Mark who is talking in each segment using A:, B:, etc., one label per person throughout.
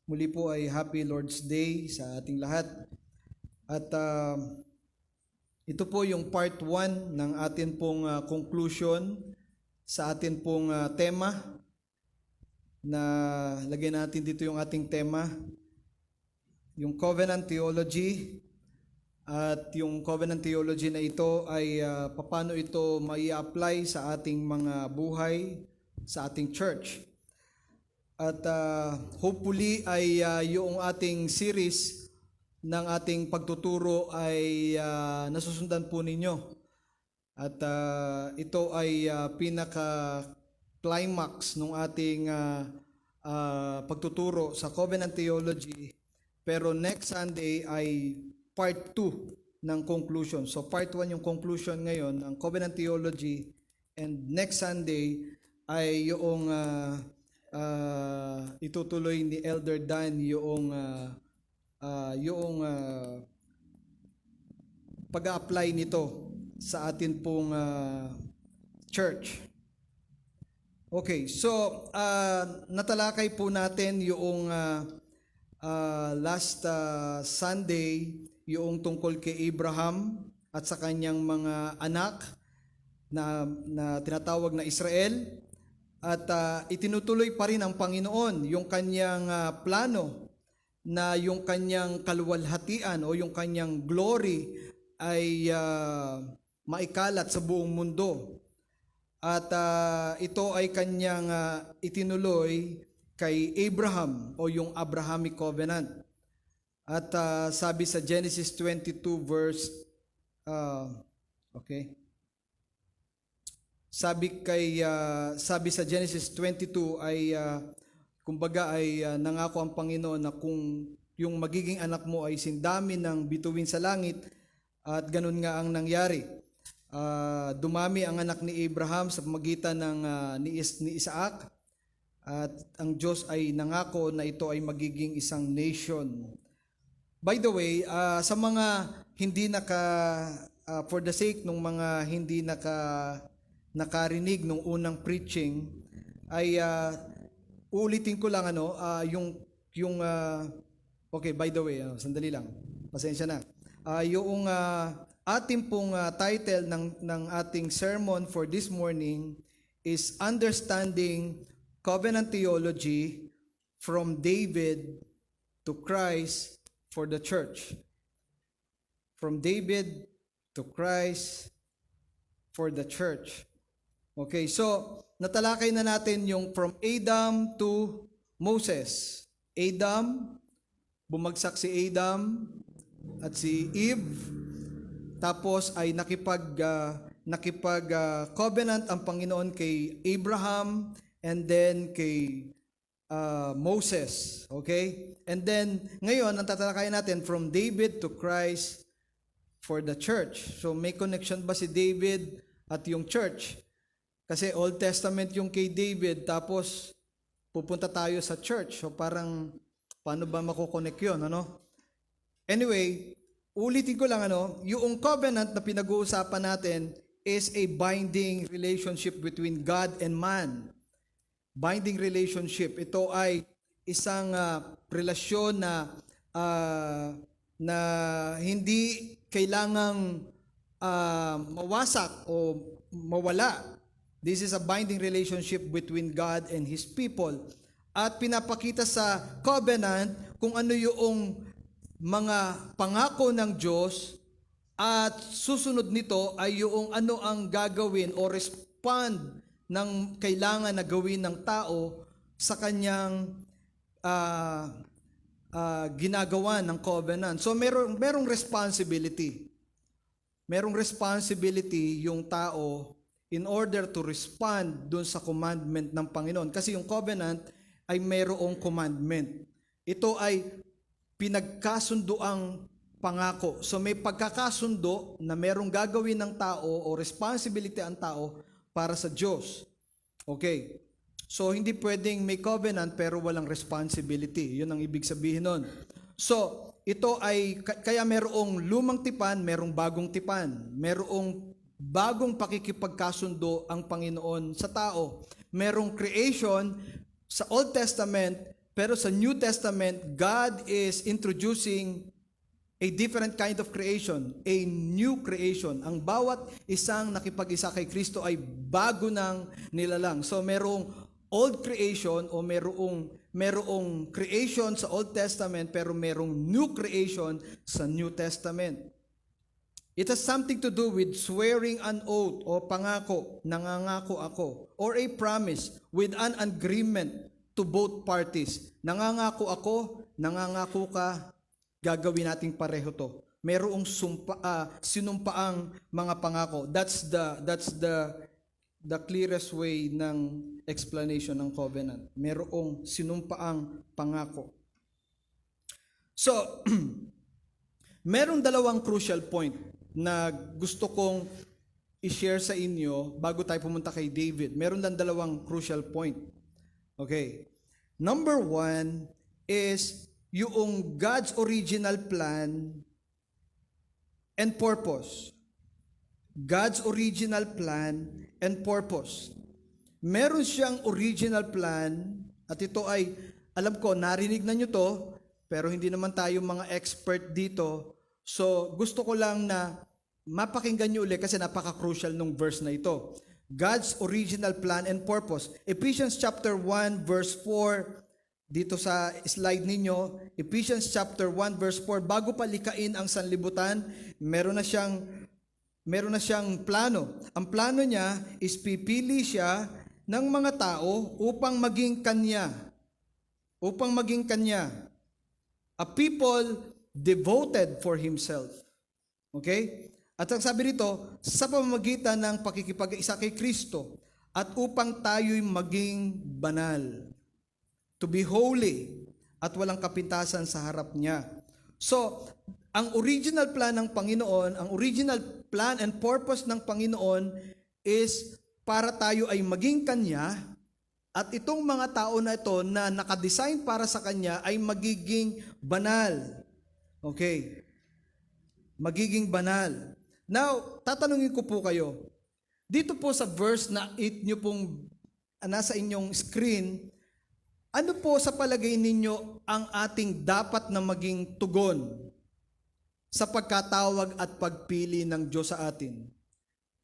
A: Muli po ay Happy Lord's Day sa ating lahat. At ito po yung part 1 ng atin pong conclusion sa atin pong tema na lagyan natin dito yung ating tema, yung Covenant Theology. At yung Covenant Theology na ito ay paano ito mai-apply sa ating mga buhay, sa ating church. At hopefully ay yung ating series ng ating pagtuturo ay nasusundan po ninyo. At ito ay pinaka-climax ng ating pagtuturo sa Covenant Theology. Pero next Sunday ay part 2 ng conclusion. So part 1 yung conclusion ngayon ng Covenant Theology, and next Sunday ay yung itutuloy ni Elder Dan yung pag-a-apply nito sa atin pong church. Okay, so natalakay po natin yung last Sunday yung tungkol kay Abraham at sa kanyang mga anak na tinatawag na Israel. At itinutuloy pa rin ng Panginoon yung kanyang plano na yung kanyang kaluwalhatian o yung kanyang glory ay maikalat sa buong mundo. At ito ay kanyang itinuloy kay Abraham o yung Abrahamic Covenant. At sabi sa Genesis 22 verse sabi sa Genesis 22 ay kumbaga ay nangako ang Panginoon na kung yung magiging anak mo ay sindami ng bituin sa langit, at ganun nga ang nangyari. Dumami ang anak ni Abraham sa pamagitan ng ni Isaac, at ang Diyos ay nangako na ito ay magiging isang nation. By the way, sa mga hindi for the sake ng mga hindi nakarinig nung unang preaching, ay ulitin ko lang okay, by the way, sandali lang, pasensya na. Yung ating pong title ng ating sermon for this morning is Understanding Covenant Theology from David to Christ for the Church. From David to Christ for the Church. Okay, so natalakay na natin yung from Adam to Moses. Adam, bumagsak si Adam at si Eve. Tapos ay nakipag-covenant ang Panginoon kay Abraham and then kay Moses. Okay? And then ngayon, ang tatalakayin natin from David to Christ for the church. So may connection ba si David at yung church? Kasi Old Testament yung kay David, tapos pupunta tayo sa church. So parang, paano ba makukonek yun, ano? Anyway, ulitin ko lang, yung covenant na pinag-uusapan natin is a binding relationship between God and man. Binding relationship. Ito ay isang relasyon na hindi kailangang mawasak o mawala. This is a binding relationship between God and His people. At pinapakita sa covenant kung ano yung mga pangako ng Diyos, at susunod nito ay yung ano ang gagawin o respond ng kailangan na gawin ng tao sa kanyang ginagawa ng covenant. So merong responsibility. Merong responsibility yung tao in order to respond dun sa commandment ng Panginoon. Kasi yung covenant ay mayroong commandment. Ito ay pinagkasundoang pangako. So may pagkakasundo na merong gagawin ng tao o responsibility ang tao para sa Diyos. Okay. So hindi pwedeng may covenant pero walang responsibility. Yun ang ibig sabihin nun. So ito ay, kaya merong lumang tipan, merong bagong tipan. Merong bagong pakikipagkasundo ang Panginoon sa tao. Merong creation sa Old Testament, Pero sa New Testament, God is introducing a different kind of creation, a new creation. Ang bawat isang nakipag-isa kay Kristo ay bago ng nilalang. So merong old creation o merong creation sa Old Testament pero merong new creation sa New Testament. It has something to do with swearing an oath o pangako, nangangako ako, or a promise with an agreement to both parties. Nangangako ako, nangangako ka, gagawin nating pareho to. Merong sinumpaang mga pangako. That's the clearest way ng explanation ng covenant. Merong sinumpaang pangako. So, merong dalawang crucial point na gusto kong i-share sa inyo bago tayo pumunta kay David. Meron lang dalawang crucial point. Okay. Number 1 is yung God's original plan and purpose. God's original plan and purpose. Meron siyang original plan at ito ay, alam ko, narinig na nyo to, pero hindi naman tayo mga expert dito. So, gusto ko lang na mapakinggan nyo ulit kasi napaka-crucial nung verse na ito. God's original plan and purpose. Ephesians chapter 1 verse 4, dito sa slide ninyo, Ephesians chapter 1 verse 4, bago palikain ang sanlibutan, meron na siyang plano. Ang plano niya is pipili siya ng mga tao upang maging kanya. Upang maging kanya. A people devoted for himself. Okay? At ang sabi rito, sa pamamagitan ng pakikipag-isa kay Kristo at upang tayo'y maging banal. To be holy at walang kapintasan sa harap niya. So, ang original plan ng Panginoon, ang original plan and purpose ng Panginoon is para tayo ay maging Kanya at itong mga tao na ito na nakadesign para sa Kanya ay magiging banal. Okay. Magiging banal. Now, tatanungin ko po kayo, dito po sa verse na 8 nyo pong nasa inyong screen, ano po sa palagay ninyo ang ating dapat na maging tugon sa pagkatawag at pagpili ng Diyos sa atin?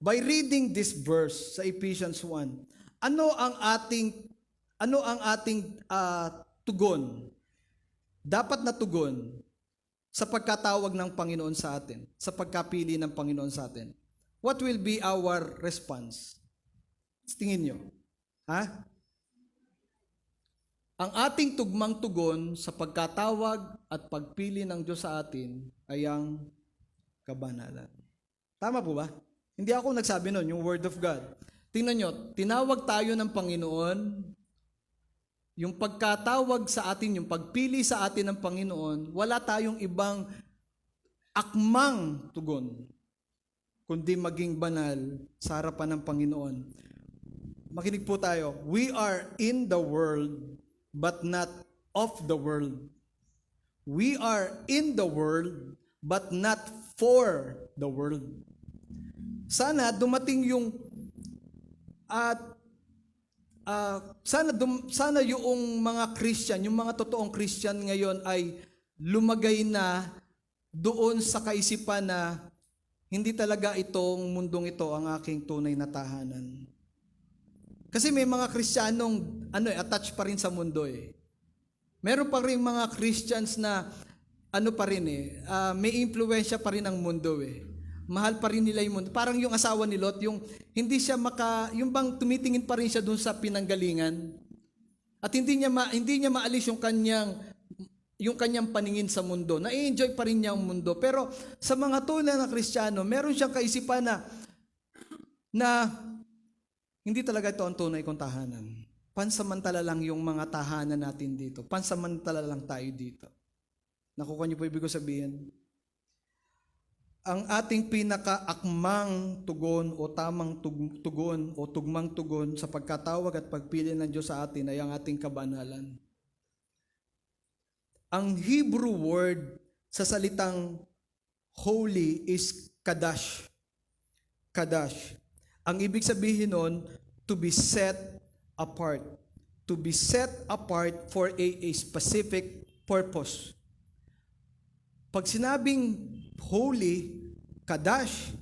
A: By reading this verse sa Ephesians 1, ano ang ating tugon? Dapat na tugon sa pagkatawag ng Panginoon sa atin, sa pagkapili ng Panginoon sa atin. What will be our response? Tingin nyo. Ha? Ang ating tugmang tugon sa pagkatawag at pagpili ng Diyos sa atin ay ang kabanalan. Tama po ba? Hindi ako nagsabi nun, yung Word of God. Tingnan nyo, tinawag tayo ng Panginoon, yung pagkatawag sa atin, yung pagpili sa atin ng Panginoon, wala tayong ibang akmang tugon, kundi maging banal sa harapan ng Panginoon. Makinig po tayo. We are in the world, but not of the world. We are in the world, but not for the world. Sana dumating yung sana yung mga Christian, yung mga totoong Christian ngayon ay lumagay na doon sa kaisipan na hindi talaga itong mundong ito ang aking tunay na tahanan. Kasi may mga Kristiyanong attached pa rin sa mundo eh. Meron pa rin mga Christians na may impluwensya pa rin ang mundo eh. Mahal pa rin nila yung mundo. Parang yung asawa ni Lot, yung hindi siya yung bang tumitingin pa rin siya doon sa pinanggalingan. At hindi niya maalis yung kanyang paningin sa mundo. Na-enjoy pa rin niya ang mundo. Pero sa mga tunay na Kristiyano, meron siyang kaisipan na hindi talaga ito ang tunay kong tahanan. Pansamantala lang yung mga tahanan natin dito. Pansamantala lang tayo dito. Nakukuha niyo po ibig ko sabihin? Ang ating pinakaakmang tugon o tamang tugon o tugmang tugon sa pagkatawag at pagpili ng Diyos sa atin ay ang ating kabanalan. Ang Hebrew word sa salitang holy is kadash. Kadash. Ang ibig sabihin nun, to be set apart. to be set apart for a specific purpose. Pag sinabing holy, kadash,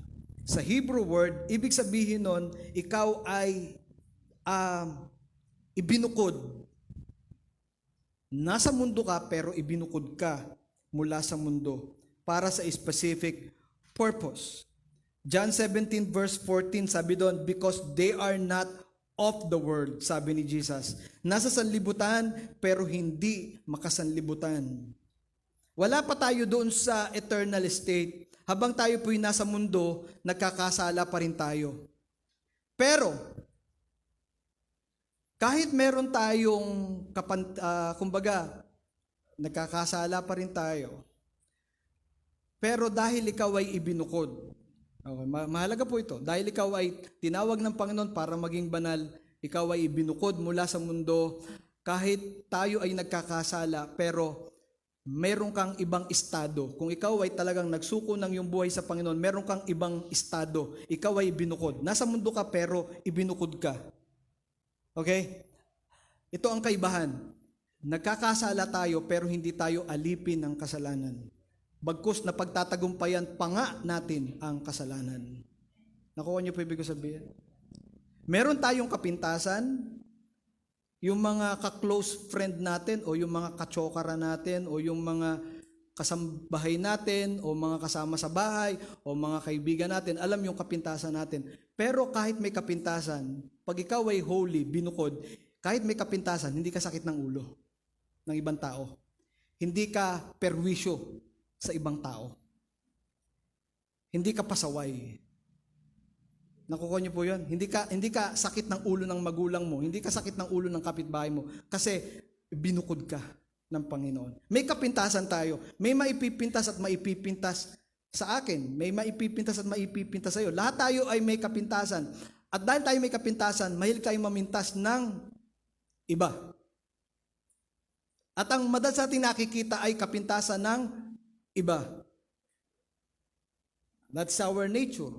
A: sa Hebrew word, ibig sabihin nun, ikaw ay ibinukod. Nasa mundo ka pero ibinukod ka mula sa mundo para sa specific purpose. John 17 verse 14 sabi doon, because they are not of the world, sabi ni Jesus. Nasa sanlibutan pero hindi makasanlibutan. Wala pa tayo doon sa eternal state. Habang tayo po'y nasa mundo, nagkakasala pa rin tayo. Pero, kahit meron tayong, nagkakasala pa rin tayo. Pero dahil ikaw ay ibinukod, okay, mahalaga po ito, dahil ikaw ay tinawag ng Panginoon para maging banal, ikaw ay ibinukod mula sa mundo, kahit tayo ay nagkakasala, pero meron kang ibang estado. Kung ikaw ay talagang nagsuko ng iyong buhay sa Panginoon, meron kang ibang estado. Ikaw ay ibinukod. Nasa mundo ka pero ibinukod ka. Okay? Ito ang kaibahan. Nagkakasala tayo pero hindi tayo alipin ng kasalanan. Bagkus na pagtatagumpayan pa nga natin ang kasalanan. Nakuha niyo po ibig ko sabihin? Meron tayong kapintasan, yung mga ka-close friend natin o yung mga kachokara natin o yung mga kasambahay natin o mga kasama sa bahay o mga kaibigan natin, alam yung kapintasan natin. Pero kahit may kapintasan, pag ikaw ay holy, binukod, kahit may kapintasan, hindi ka sakit ng ulo ng ibang tao. Hindi ka perwisyo sa ibang tao. Hindi ka pasaway. Nakukuha niyo po yun? Hindi ka sakit ng ulo ng magulang mo. Hindi ka sakit ng ulo ng kapitbahay mo. Kasi binukod ka ng Panginoon. May kapintasan tayo. May maipipintas at maipipintas sa akin. May maipipintas at maipipintas sa iyo. Lahat tayo ay may kapintasan. At dahil tayo may kapintasan, mahilig tayo mamintas ng iba. At ang madalas natin nakikita ay kapintasan ng iba. That's our nature.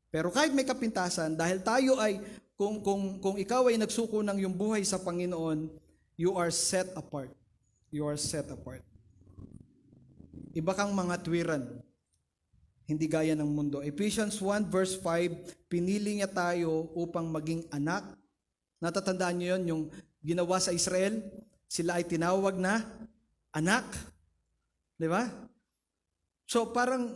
A: Pero kahit may kapintasan, dahil tayo ay, kung ikaw ay nagsuko ng iyong buhay sa Panginoon, you are set apart. You are set apart. Iba kang mga tuwiran. Hindi gaya ng mundo. Ephesians 1 verse 5, pinili niya tayo upang maging anak. Natatandaan niyo yun, yung ginawa sa Israel, sila ay tinawag na anak. Di ba? So parang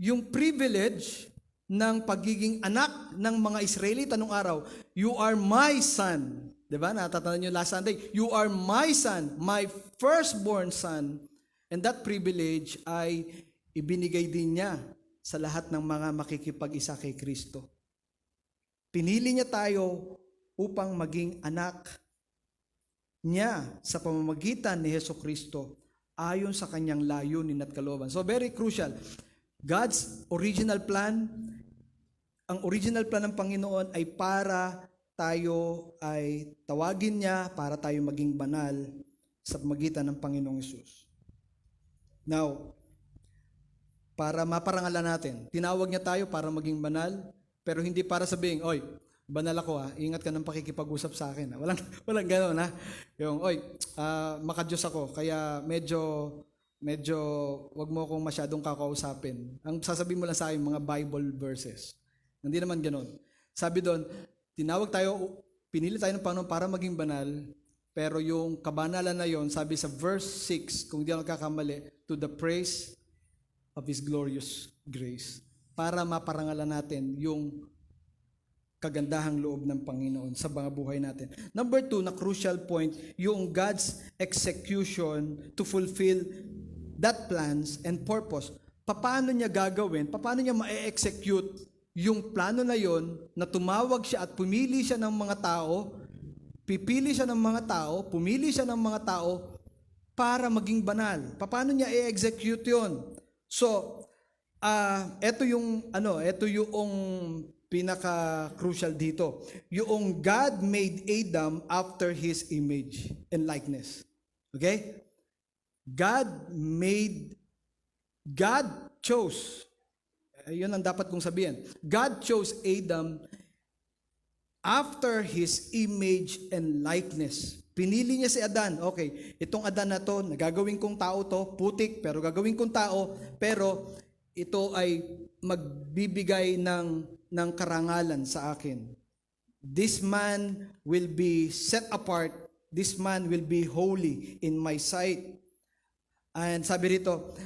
A: yung privilege ng pagiging anak ng mga Israelita nung araw, you are my son. Diba? Natatandaan nyo last Sunday, you are my son, my firstborn son. And that privilege ay ibinigay din niya sa lahat ng mga makikipag-isa kay Kristo. Pinili niya tayo upang maging anak niya sa pamamagitan ni Jesucristo ayon sa kanyang layunin at kalooban. So very crucial. God's original plan, ang original plan ng Panginoon ay para tayo ay tawagin niya, para tayo maging banal sa pamamagitan ng Panginoong Hesus. Now, para maparangalan natin, tinawag niya tayo para maging banal, pero hindi para sabihin, oy, banal ako ingat ka ng pakikipag-usap sa akin. Walang gano'n Yung, oy, makadiyos ako, kaya medyo wag mo akong masyadong kakausapin. Ang sasabihin mo lang sa akin, mga Bible verses. Hindi naman gano'n. Sabi doon, pinili tayo ng Panginoon para maging banal, pero yung kabanalan na yon, sabi sa verse 6, kung di ako nagkakamali, to the praise of His glorious grace. Para maparangalan natin yung kagandahang loob ng Panginoon sa mga buhay natin. Number 2, na crucial point, yung God's execution to fulfill that plans and purpose. Paano niya gagawin? Paano niya ma-execute yung plano na yon na tumawag siya at pumili siya ng mga tao, pumili siya ng mga tao para maging banal. Paano niya i-execute yon? So, ito yung pinaka-crucial dito. Yung God made Adam after His image and likeness. Okay? God chose, yun ang dapat kong sabihin. God chose Adam after His image and likeness. Pinili niya si Adan. Okay, itong Adan na to, nagagawin kong tao to, putik, pero gagawin kong tao, pero ito ay magbibigay ng karangalan sa akin. This man will be set apart. This man will be holy in my sight. And sabi rito,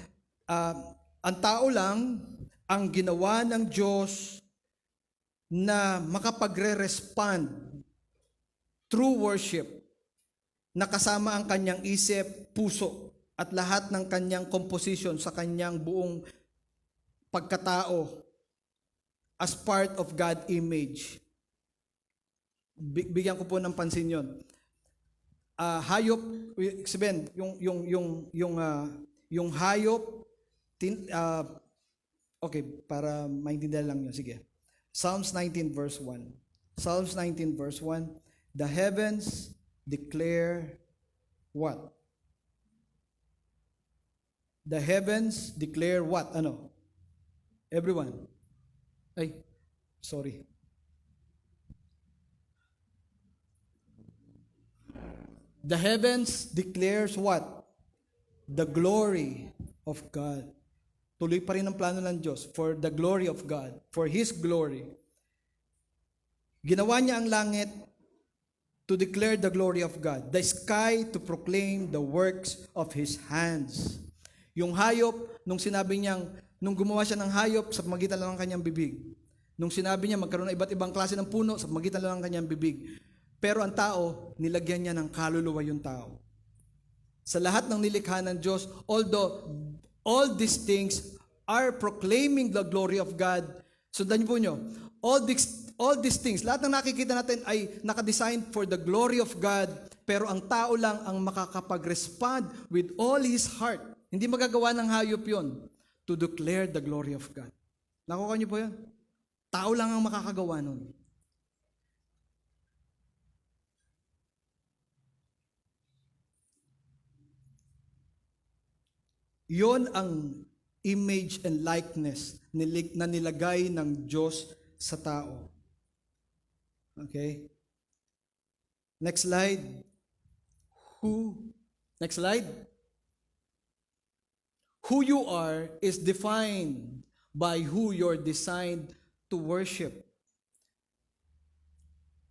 A: ang tao lang ang ginawa ng Diyos na makapagre-respond through worship, na kasama ang kanyang isip, puso, at lahat ng kanyang composition sa kanyang buong pagkatao as part of God's image. Bigyan ko po ng pansin yon. Hayop, sabihin, yung hayop, okay, para maintindihan lang yun, sige. Psalms 19 verse 1. Psalms 19 verse 1. The heavens declare what? The heavens declare what? Ano? Everyone. Ay, sorry. The heavens declares what? The glory of God. Tuloy pa rin ang plano ng Diyos for the glory of God, for His glory. Ginawa niya ang langit to declare the glory of God, the sky to proclaim the works of His hands. Yung hayop, nung gumawa siya ng hayop, sa pamagitan lang ng kanyang bibig. Nung sinabi niya magkaroon ng iba't ibang klase ng puno, sa pamagitan lang ng kanyang bibig. Pero ang tao, nilagyan niya ng kaluluwa yung tao. Sa lahat ng nilikha ng Diyos, although all these things are proclaiming the glory of God, sundan niyo po nyo, all these things, lahat ng nakikita natin ay nakadesign for the glory of God, pero ang tao lang ang makakapag-respond with all his heart. Hindi magagawa ng hayop yon to declare the glory of God. Nakuha niyo po yan? Tao lang ang makakagawa nun. Yon ang image and likeness na nilagay ng Diyos sa tao. Okay? Next slide. Next slide. Who you are is defined by who you're designed to worship.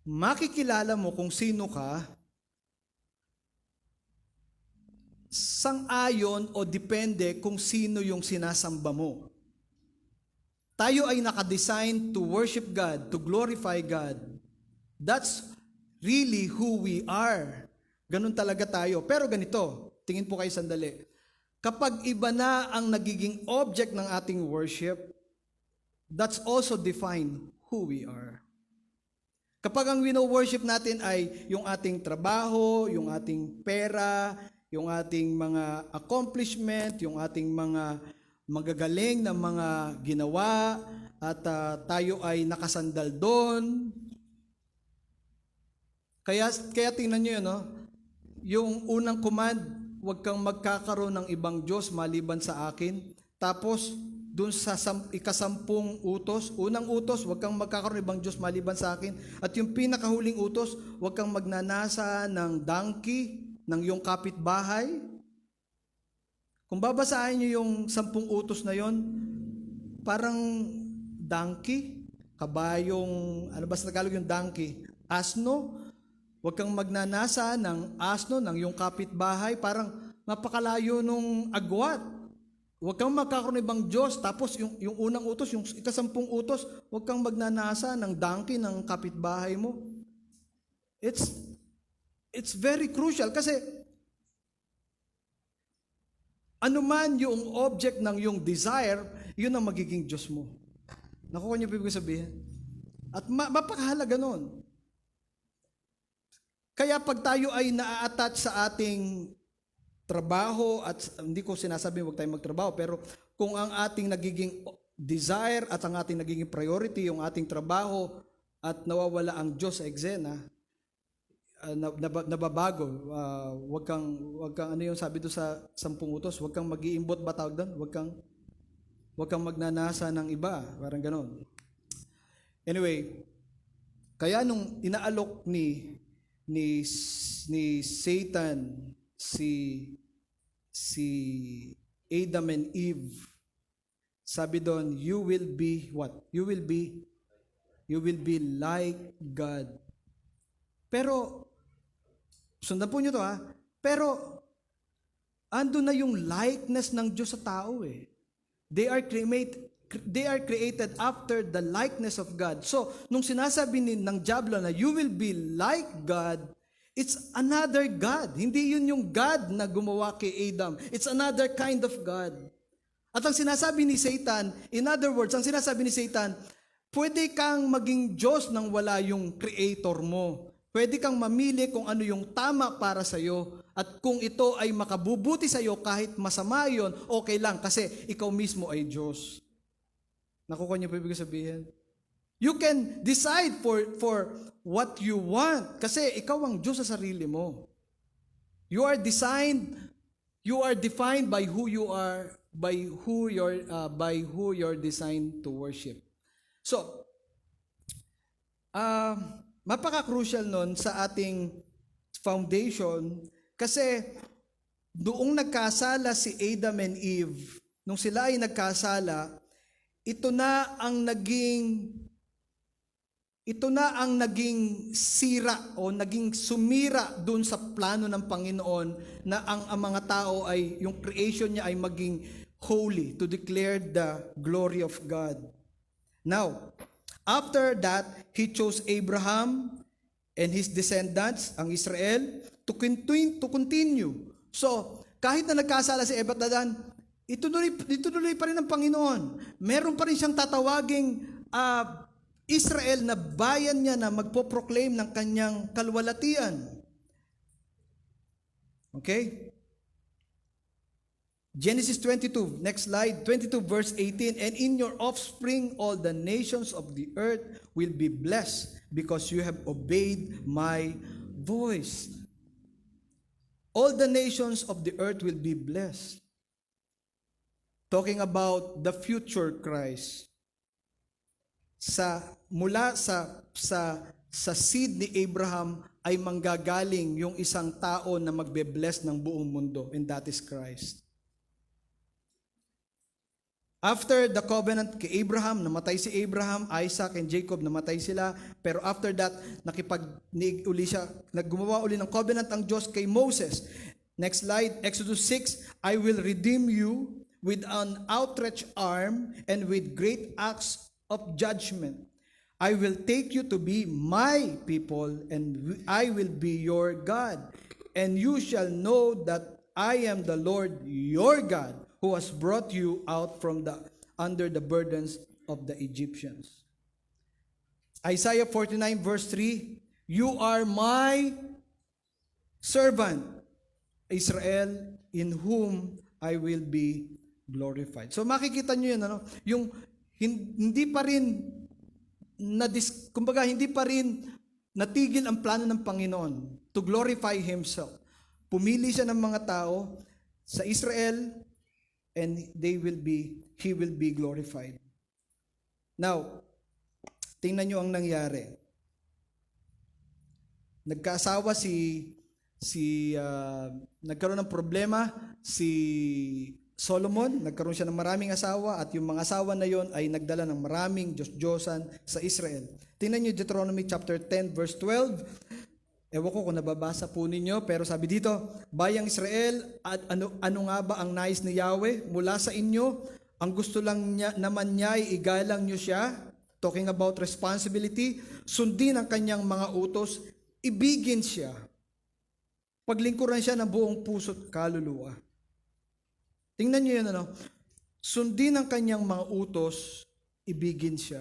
A: Makikilala mo kung sino ka sang-ayon o depende kung sino yung sinasamba mo. Tayo ay nakadesign to worship God, to glorify God. That's really who we are. Ganun talaga tayo. Pero ganito, tingin po kayo sandali. Kapag iba na ang nagiging object ng ating worship, that's also define who we are. Kapag ang wino-worship natin ay yung ating trabaho, yung ating pera, yung ating mga accomplishment, yung ating mga magagaling na mga ginawa, at tayo ay nakasandal doon. Kaya tingnan nyo yun, no? Yung unang command, huwag kang magkakaroon ng ibang Diyos maliban sa akin. Tapos, dun sa ikasampung utos, unang utos, huwag kang magkakaroon ng ibang Diyos maliban sa akin. At yung pinakahuling utos, huwag kang magnanasa ng donkey, ng iyong kapitbahay. Kung babasahin nyo yung 10 utos na yon, parang donkey, kabayong, ano ba sa Tagalog yung donkey? Asno. Huwag kang magnanasa ng asno, ng iyong kapitbahay, parang napakalayo nung agwat. Huwag kang magkakaroon ng ibang Diyos, tapos yung unang utos, yung ikasampung utos, huwag kang magnanasa ng donkey, ng kapitbahay mo. It's very crucial kasi anuman yung object ng yung desire, yun ang magiging Diyos mo. Nakuha niyo po ibig sabihin? At mapakahalaga nun. Kaya pag tayo ay na-attach sa ating trabaho, at hindi ko sinasabi huwag tayong magtrabaho, pero kung ang ating nagiging desire at ang ating nagiging priority, yung ating trabaho, at nawawala ang Diyos sa eksena, nababago. Wag kang ano yung sabi doon sa 10 utos, wag kang mag-iimbot ba tawag doon? Wag kang magnanasa ng iba, parang ganoon. Anyway, Kaya nung inaalok ni Satan si Adam and Eve, sabi doon, you will be what? You will be like God. Pero sundan po nyo to ha. Pero ando na yung likeness ng Diyos sa tao eh. They are created after the likeness of God. So, nung sinasabi ng diablo na you will be like God, it's another God. Hindi yun yung God na gumawa kay Adam. It's another kind of God. At ang sinasabi ni Satan, in other words, ang sinasabi ni Satan, pwede kang maging Diyos nang wala yung creator mo. Pwede kang mamili kung ano yung tama para sa'yo. At kung ito ay makabubuti sa'yo kahit masama yun, okay lang kasi ikaw mismo ay Diyos. Nakukuha niyo po ibig sabihin? You can decide for what you want kasi ikaw ang Diyos sa sarili mo. You are defined by who you are, by who you're designed to worship. So, mapaka-crucial nun sa ating foundation kasi noong nagkasala si Adam and Eve, nung sila ay nagkasala, ito na ang naging sira o naging sumira dun sa plano ng Panginoon na ang mga tao ay, yung creation niya ay maging holy, to declare the glory of God. Now, after that, He chose Abraham and his descendants, ang Israel, to continue. So, kahit na nagkasala si Eva at Adan, ituloy pa rin ng Panginoon. Meron pa rin siyang tatawaging Israel na bayan niya na magpo-proclaim ng kanyang kalwalatian. Okay? Genesis 22, next slide, 22 verse 18, and in your offspring all the nations of the earth will be blessed because you have obeyed my voice. All the nations of the earth will be blessed. Talking about the future Christ. Mula sa seed ni Abraham ay manggagaling yung isang tao na magbe-bless ng buong mundo, and that is Christ. After the covenant kay Abraham, namatay si Abraham, Isaac and Jacob, namatay sila. Pero after that, naggumawa uli ng covenant ang Diyos kay Moses. Next slide, Exodus 6, I will redeem you with an outstretched arm and with great acts of judgment. I will take you to be my people and I will be your God. And you shall know that I am the Lord your God, who has brought you out from under the burdens of the Egyptians. Isaiah 49 verse 3, you are my servant, Israel, in whom I will be glorified. So makikita nyo yun, yung hindi pa rin natigil ang plano ng Panginoon to glorify Himself. Pumili siya ng mga tao sa Israel, and He will be glorified. Now, tingnan nyo ang nangyari. Nagkaroon ng problema si Solomon, nagkaroon siya ng maraming asawa at yung mga asawa na yon ay nagdala ng maraming Diyos-Diyosan sa Israel. Tingnan nyo Deuteronomy chapter 10 verse 12. Ewan ko kung nababasa po ninyo, pero sabi dito, bayang Israel, at ano nga ba ang nais ni Yahweh mula sa inyo? Ang gusto lang naman niya ay igalang nyo siya, talking about responsibility, sundin ang kanyang mga utos, ibigin siya, paglingkuran siya ng buong puso't kaluluwa. Tingnan nyo yun, sundin ang kanyang mga utos, ibigin siya.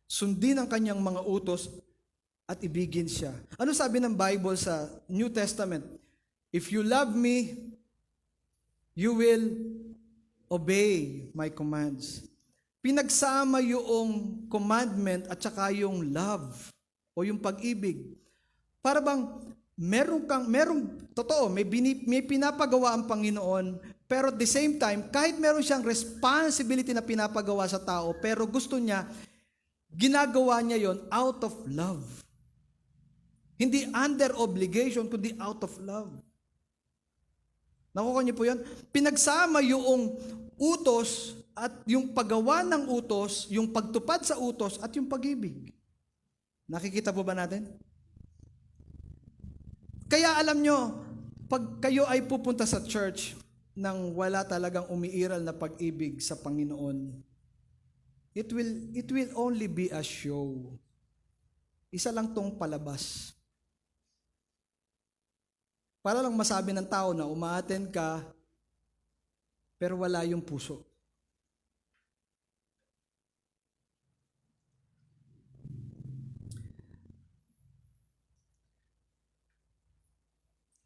A: Sundin ang kanyang mga utos, at ibigin siya. Ano sabi ng Bible sa New Testament? If you love me, you will obey my commands. Pinagsama yung commandment at saka yung love o yung pag-ibig. Para bang totoo, may pinapagawa ang Panginoon, pero at the same time, kahit meron siyang responsibility na pinapagawa sa tao, pero gusto niya, ginagawa niya yon out of love. Hindi under obligation, kundi out of love. Nakuha niyo po yan? Pinagsama yung utos at yung paggawa ng utos, yung pagtupad sa utos at yung pag-ibig. Nakikita po ba natin? Kaya alam nyo, pag kayo ay pupunta sa church nang wala talagang umiiral na pag-ibig sa Panginoon, it will only be a show. Isa lang tong palabas. Para lang masabi ng tao na umaattend ka, pero wala yung puso.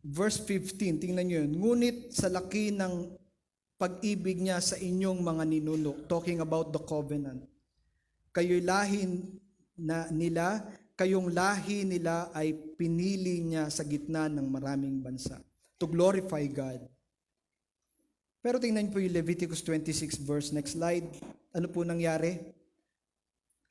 A: Verse 15, tingnan nyo yun. Ngunit sa laki ng pag-ibig niya sa inyong mga ninuno, talking about the covenant, kayong lahi nila ay pinili niya sa gitna ng maraming bansa to glorify God. Pero tingnan po yung Leviticus 26 verse, next slide. Ano po nangyari?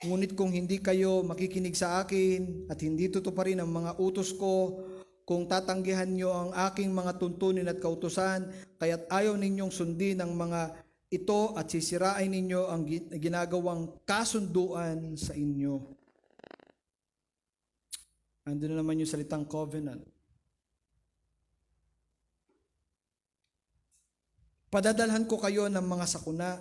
A: Ngunit kung hindi kayo makikinig sa akin at hindi tutuparin ang mga utos ko, kung tatanggihan nyo ang aking mga tuntunin at kautusan, kaya't ayaw ninyong sundin ang mga ito at sisirain ninyo ang ginagawang kasunduan sa inyo. Andun na naman yung salitang covenant. Padadalhan ko kayo ng mga sakuna,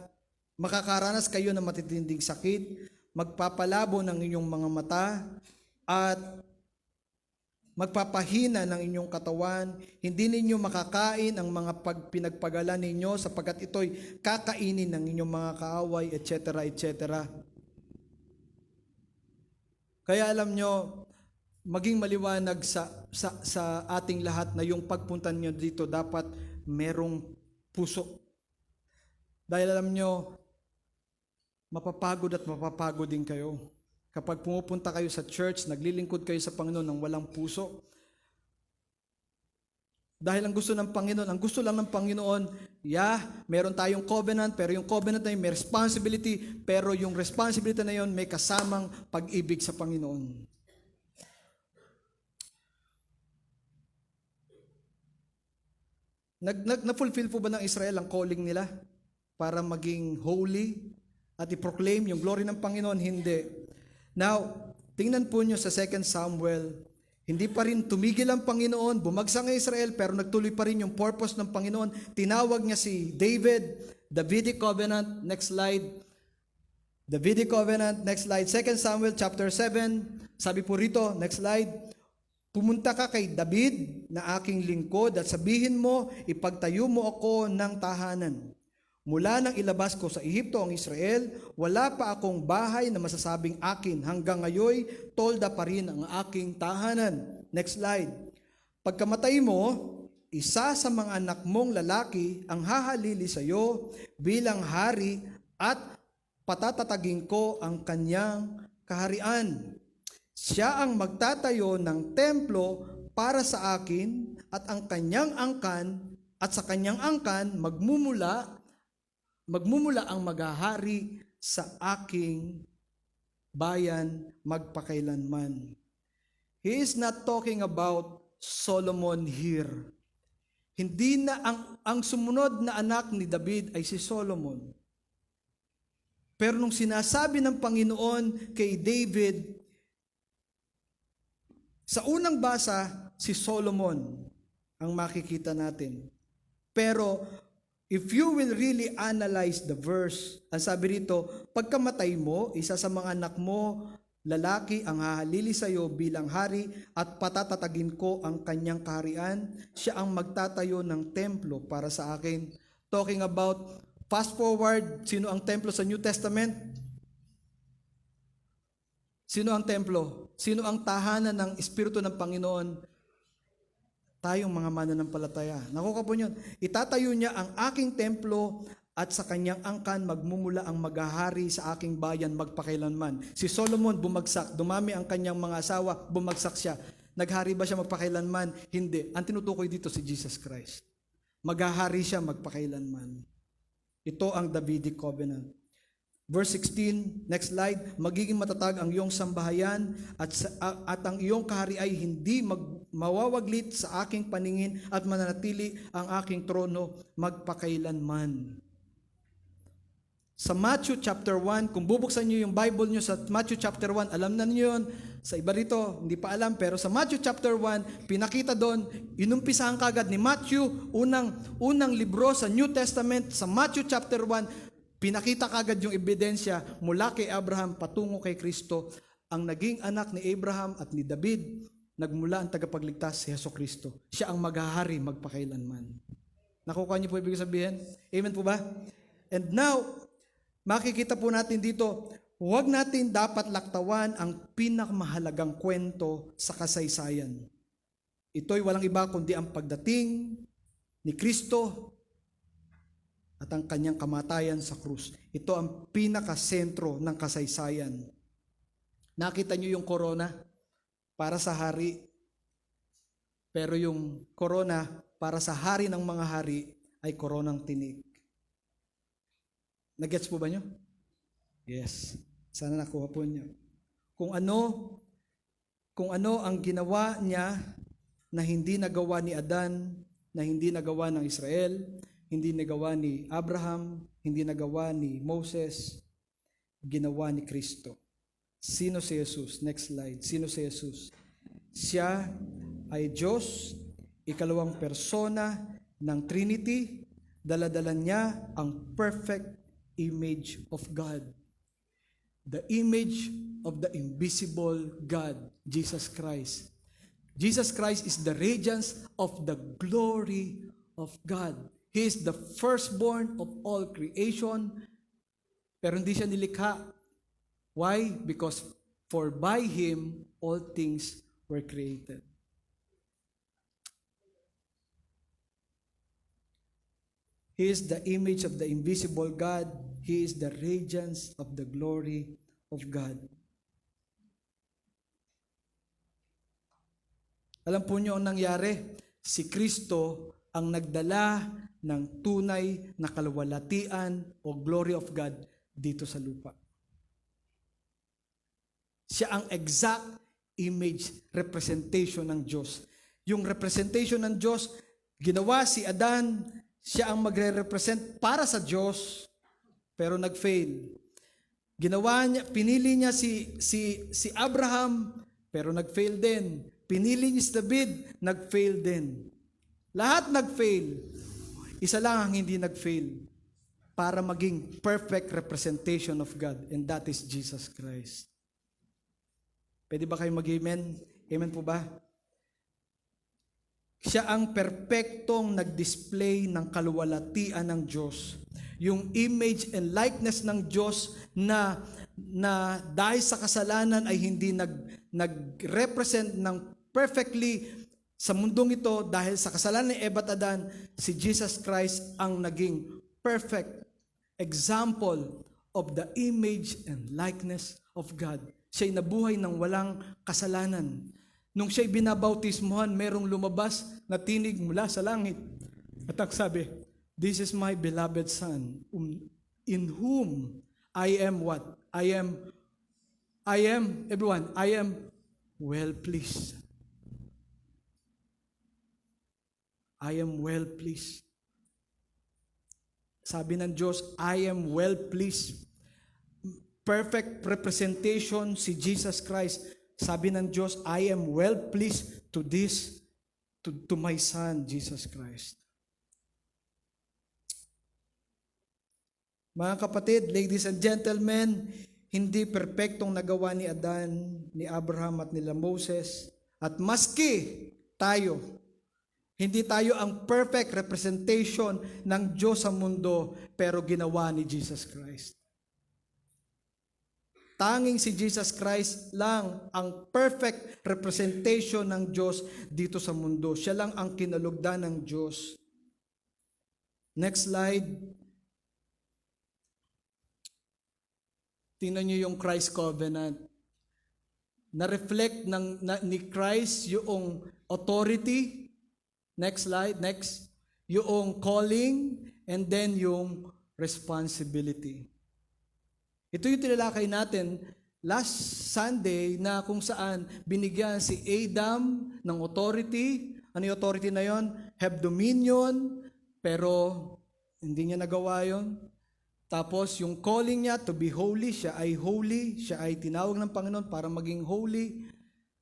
A: makakaranas kayo ng matitinding sakit, magpapalabo ng inyong mga mata, at magpapahina ng inyong katawan, hindi ninyo makakain ang mga pinagpagalan ninyo sapagkat ito'y kakainin ng inyong mga kaaway, etc., etc. Kaya alam nyo, maging maliwanag sa ating lahat na yung pagpunta nyo dito dapat merong puso. Dahil alam nyo, mapapagod at mapapagod din kayo. Kapag pumupunta kayo sa church, naglilingkod kayo sa Panginoon ng walang puso. Dahil ang gusto ng Panginoon, ang gusto lang ng Panginoon, meron tayong covenant, pero yung covenant na yun may responsibility, pero yung responsibility na yun may kasamang pag-ibig sa Panginoon. Na-fulfill po ba ng Israel ang calling nila para maging holy at i-proclaim yung glory ng Panginoon? Hindi. Now, tingnan po nyo sa 2 Samuel, hindi pa rin tumigil ang Panginoon, bumagsak ang Israel, pero nagtuloy pa rin yung purpose ng Panginoon. Tinawag niya si David, Davidic Covenant, next slide. Davidic Covenant, next slide. 2 Samuel chapter 7, sabi po rito, next slide, pumunta ka kay David na aking lingkod at sabihin mo, ipagtayo mo ako ng tahanan. Mula nang ilabas ko sa Ehipto ang Israel, wala pa akong bahay na masasabing akin. Hanggang ngayon, tolda pa rin ang aking tahanan. Next slide. Pagkamatay mo, isa sa mga anak mong lalaki ang hahalili sa iyo bilang hari at patatatagin ko ang kanyang kaharian. Siya ang magtatayo ng templo para sa akin at ang kanyang angkan at sa kanyang angkan magmumula ang maghahari sa aking bayan magpakailanman. He is not talking about Solomon here. Hindi na ang sumunod na anak ni David ay si Solomon. Pero nung sinasabi ng Panginoon kay David, sa unang basa, si Solomon ang makikita natin. Pero if you will really analyze the verse, ang sabi rito, pagkamatay mo, isa sa mga anak mo, lalaki ang hahalili sa iyo bilang hari at patatatagin ko ang kanyang kaharian. Siya ang magtatayo ng templo para sa akin. Talking about, fast forward, sino ang templo sa New Testament? Sino ang templo? Sino ang tahanan ng Espiritu ng Panginoon? Tayong mga mananampalataya. Nakuha po niyon. Itatayo niya ang aking templo at sa kanyang angkan magmumula ang maghahari sa aking bayan magpakailanman. Si Solomon bumagsak, dumami ang kanyang mga asawa, bumagsak siya. Naghari ba siya magpakailanman? Hindi. Ang tinutukoy dito si Jesus Christ. Maghahari siya magpakailanman. Ito ang Davidic Covenant. Verse 16, next slide, magiging matatag ang iyong sambahayan at ang iyong kahari ay hindi mawawaglit sa aking paningin at mananatili ang aking trono magpakailanman. Sa Matthew chapter 1, kung bubuksan niyo yung Bible niyo sa Matthew chapter 1, alam na niyo yun. Sa iba rito, hindi pa alam, pero sa Matthew chapter 1, pinakita doon, inumpisahan kagad ni Matthew, unang libro sa New Testament, sa Matthew chapter 1, pinakita kagad yung ebidensya mula kay Abraham patungo kay Kristo, ang naging anak ni Abraham at ni David, nagmula ang tagapagligtas si Jesucristo. Siya ang maghahari magpakailanman. Nakukuha niyo po ibig sabihin? Amen po ba? And now, makikita po natin dito, huwag natin dapat laktawan ang pinakamahalagang kwento sa kasaysayan. Ito'y walang iba kundi ang pagdating ni Kristo at ang kanyang kamatayan sa krus. Ito ang pinakasentro ng kasaysayan. Nakita niyo yung corona para sa hari, pero yung corona para sa hari ng mga hari ay koronang tinik. Nagets po ba nyo? Yes. Sana nakuha po nyo. Kung ano ang ginawa niya na hindi nagawa ni Adan, na hindi nagawa ng Israel, hindi nagawa ni Abraham, hindi nagawa ni Moses, ginawa ni Kristo. Sino si Jesus? Next slide. Sino si Jesus? Siya ay Diyos, ikalawang persona ng Trinity, dala-dala niya ang perfect image of God. The image of the invisible God, Jesus Christ. Jesus Christ is the radiance of the glory of God. He is the firstborn of all creation, pero hindi siya nilikha. Why? Because for by Him all things were created. He is the image of the invisible God. He is the radiance of the glory of God. Alam po niyo ang nangyari? Si Kristo ang nagdala ng tunay na kaluwalhatian o glory of God dito sa lupa. Siya ang exact image, representation ng Diyos. Yung representation ng Diyos, ginawa si Adan, siya ang magre-represent para sa Diyos, pero nag-fail. Ginawa niya, pinili niya si Abraham, pero nag-fail din. Pinili niya si David, nag-fail din. Lahat nag-fail. Isa lang ang hindi nag-fail para maging perfect representation of God, and that is Jesus Christ. Pwede ba kayo mag-amen? Amen po ba? Siya ang perpektong nag-display ng kaluwalhatian ng Diyos. Yung image and likeness ng Diyos na dahil sa kasalanan ay hindi nag-represent ng perfectly sa mundong ito. Dahil sa kasalanan ni Eva at Adan, si Jesus Christ ang naging perfect example of the image and likeness of God. Siya'y nabuhay ng walang kasalanan. Nung siya'y binabautismuhan, merong lumabas na tinig mula sa langit. At ang sabi, "This is my beloved Son, in whom I am what? I am well pleased." I am well pleased. Sabi ng Diyos, I am well pleased. Perfect representation si Jesus Christ. Sabi ng Diyos, I am well pleased to my Son, Jesus Christ. Mga kapatid, ladies and gentlemen, hindi perpektong nagawa ni Adan, ni Abraham at nila Moses. At maski tayo, hindi tayo ang perfect representation ng Diyos sa mundo, pero ginawa ni Jesus Christ. Tanging si Jesus Christ lang ang perfect representation ng Diyos dito sa mundo. Siya lang ang kinalugdan ng Diyos. Next slide. Tingnan niyo yung Christ Covenant. Na-reflect ni Christ yung authority. Next slide, next. Yung calling and then yung responsibility. Ito yung tinalakay natin last Sunday na kung saan binigyan si Adam ng authority. Ano yung authority na yon? Have dominion, pero hindi niya nagawa yon. Tapos yung calling niya to be holy, siya ay tinawag ng Panginoon para maging holy.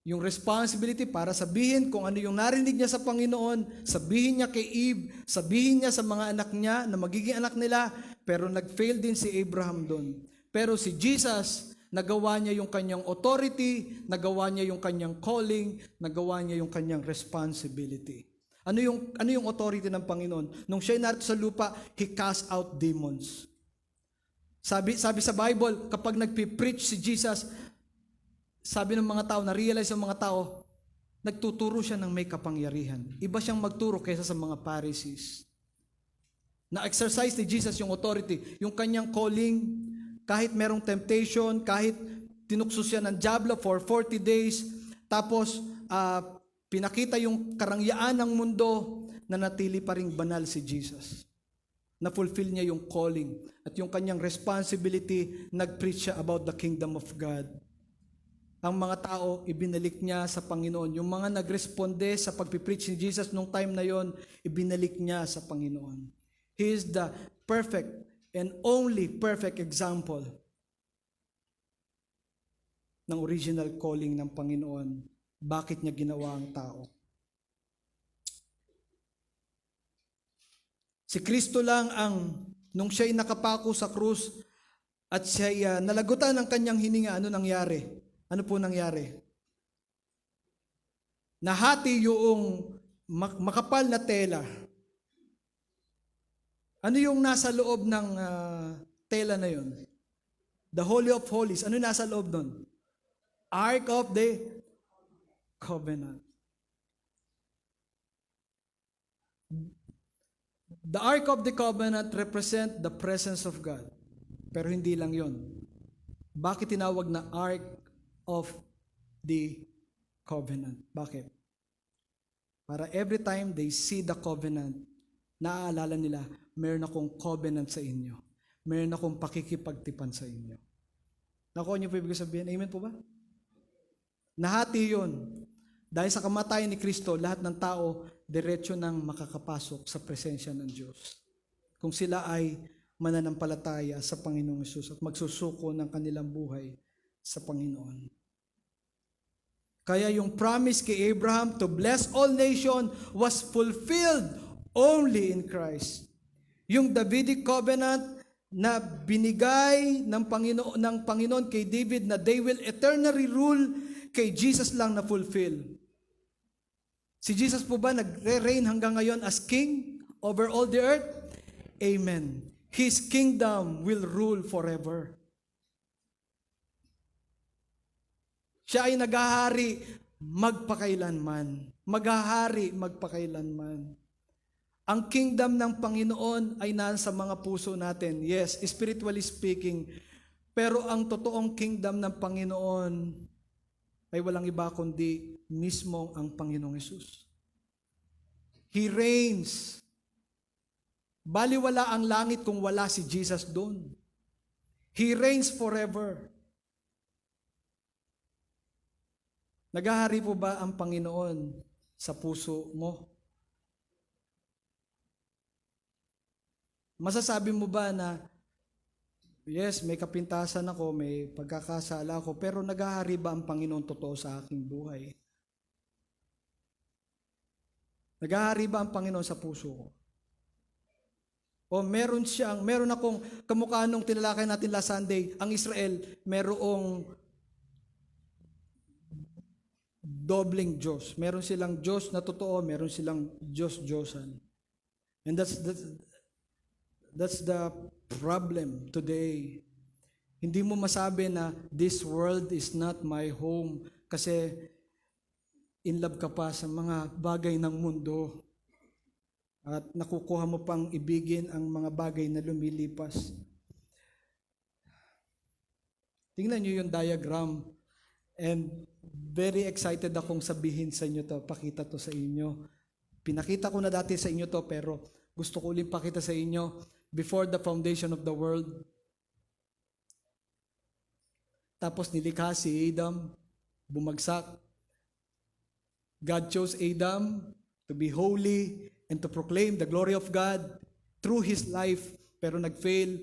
A: Yung responsibility para sabihin kung ano yung narinig niya sa Panginoon, sabihin niya kay Eve, sabihin niya sa mga anak niya na magiging anak nila, pero nag-fail din si Abraham doon. Pero si Jesus, nagawa niya yung kanyang authority, nagawa niya yung kanyang calling, nagawa niya yung kanyang responsibility. Ano yung authority ng Panginoon? Nung siya narito sa lupa, He cast out demons. Sabi sa Bible, kapag nagpipreach si Jesus, sabi ng mga tao, na-realize ng mga tao, nagtuturo siya ng may kapangyarihan. Iba siyang magturo kaysa sa mga Pharisees. Na-exercise ni Jesus yung authority, yung kanyang calling, kahit merong temptation, kahit tinukso siya ng diablo for 40 days, tapos pinakita yung karangyaan ng mundo, na natili pa ring banal si Jesus. Na-fulfill niya yung calling at yung kanyang responsibility, nag-preach siya about the kingdom of God. Ang mga tao, ibinalik niya sa Panginoon. Yung mga nagresponde sa pagpipreach ni Jesus nung time na yon, ibinalik niya sa Panginoon. He is the perfect and only perfect example ng original calling ng Panginoon. Bakit niya ginawa ang tao? Si Kristo lang nung siya'y nakapako sa krus at siya'y nalagutan ng kanyang hininga, ano nangyari? Ano po nangyari? Nahati yung makapal na tela. Ano yung nasa loob ng tela na yon? The Holy of Holies. Ano nasa loob nun? Ark of the Covenant. The Ark of the Covenant represent the presence of God. Pero hindi lang yon. Bakit tinawag na Ark of the Covenant? Bakit? Para every time they see the covenant, naaalala nila, meron akong covenant sa inyo. Meron akong pakikipagtipan sa inyo. Nakuha niyo po ibig sabihin? Amen po ba? Nahati yun. Dahil sa kamatayan ni Kristo, lahat ng tao, diretso nang makakapasok sa presensya ng Diyos. Kung sila ay mananampalataya sa Panginoong Hesus at magsusuko ng kanilang buhay sa Panginoon. Kaya yung promise kay Abraham to bless all nations was fulfilled only in Christ. Yung Davidic covenant na binigay ng Panginoon kay David na they will eternally rule, kay Jesus lang na fulfill. Si Jesus po ba nagre-reign hanggang ngayon as king over all the earth? Amen. His kingdom will rule forever. Siya ay naghahari magpakailanman. Maghahari magpakailanman. Ang kingdom ng Panginoon ay nasa mga puso natin. Yes, spiritually speaking. Pero ang totoong kingdom ng Panginoon ay walang iba kundi mismo ang Panginoong Hesus. He reigns. Baliwala ang langit kung wala si Jesus doon. He reigns forever. Naghahari po ba ang Panginoon sa puso mo? Masasabi mo ba na, yes, may kapintasan ako, may pagkakasala ako, pero naghahari ba ang Panginoon totoo sa aking buhay? Naghahari ba ang Panginoon sa puso ko? O meron akong kamukha nung tinalakay natin last Sunday, ang Israel, merong dobling Diyos. Meron silang Diyos na totoo, meron silang Diyos-Diyosan. And that's the problem today. Hindi mo masabi na this world is not my home kasi in love ka pa sa mga bagay ng mundo at nakukuha mo pang ibigin ang mga bagay na lumilipas. Tingnan niyo yung diagram and very excited akong sabihin sa inyo to, pakita to sa inyo. Pinakita ko na dati sa inyo to pero gusto ko ulit pakita sa inyo before the foundation of the world. Tapos nilikha si Adam, bumagsak. God chose Adam to be holy and to proclaim the glory of God through his life, pero nag-fail.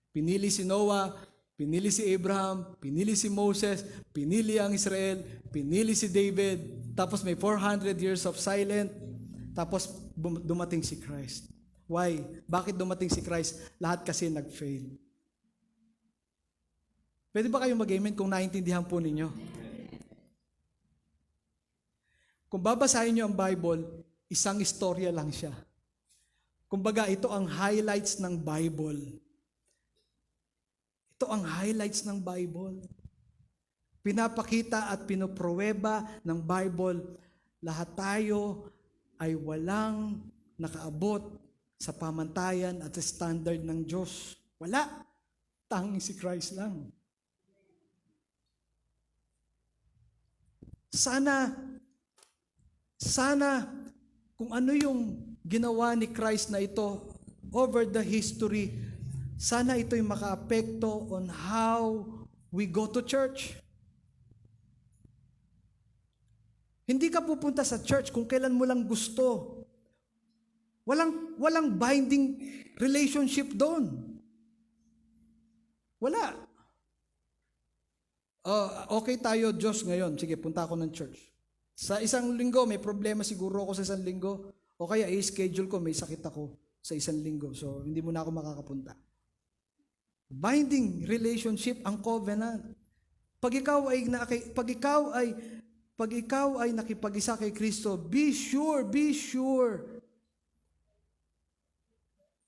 A: Pinili si Noah, pinili si Abraham, pinili si Moses, pinili ang Israel, pinili si David, tapos may 400 years of silent, tapos dumating si Christ. Why? Bakit dumating si Christ? Lahat kasi nag-fail. Pwede ba kayong mag-amen kung naintindihan po ninyo? Kung babasahin nyo ang Bible, isang istorya lang siya. Kumbaga, ito ang highlights ng Bible. Ito ang highlights ng Bible. Pinapakita at pinopruweba ng Bible, lahat tayo ay walang nakaabot sa pamantayan at sa standard ng Diyos. Wala. Tanging si Christ lang. Sana kung ano yung ginawa ni Christ na ito over the history, sana ito'y makaapekto on how we go to church. Hindi ka pupunta sa church kung kailan mo lang gusto. Walang binding relationship doon. Wala. Okay tayo, Diyos, ngayon. Sige, punta ako ng church. Sa isang linggo, may problema siguro ako sa isang linggo. O kaya i-schedule ko, may sakit ako sa isang linggo. So, hindi mo na ako makakapunta. Binding relationship ang covenant. Pag ikaw ay nakipag-isa kay Kristo, be sure.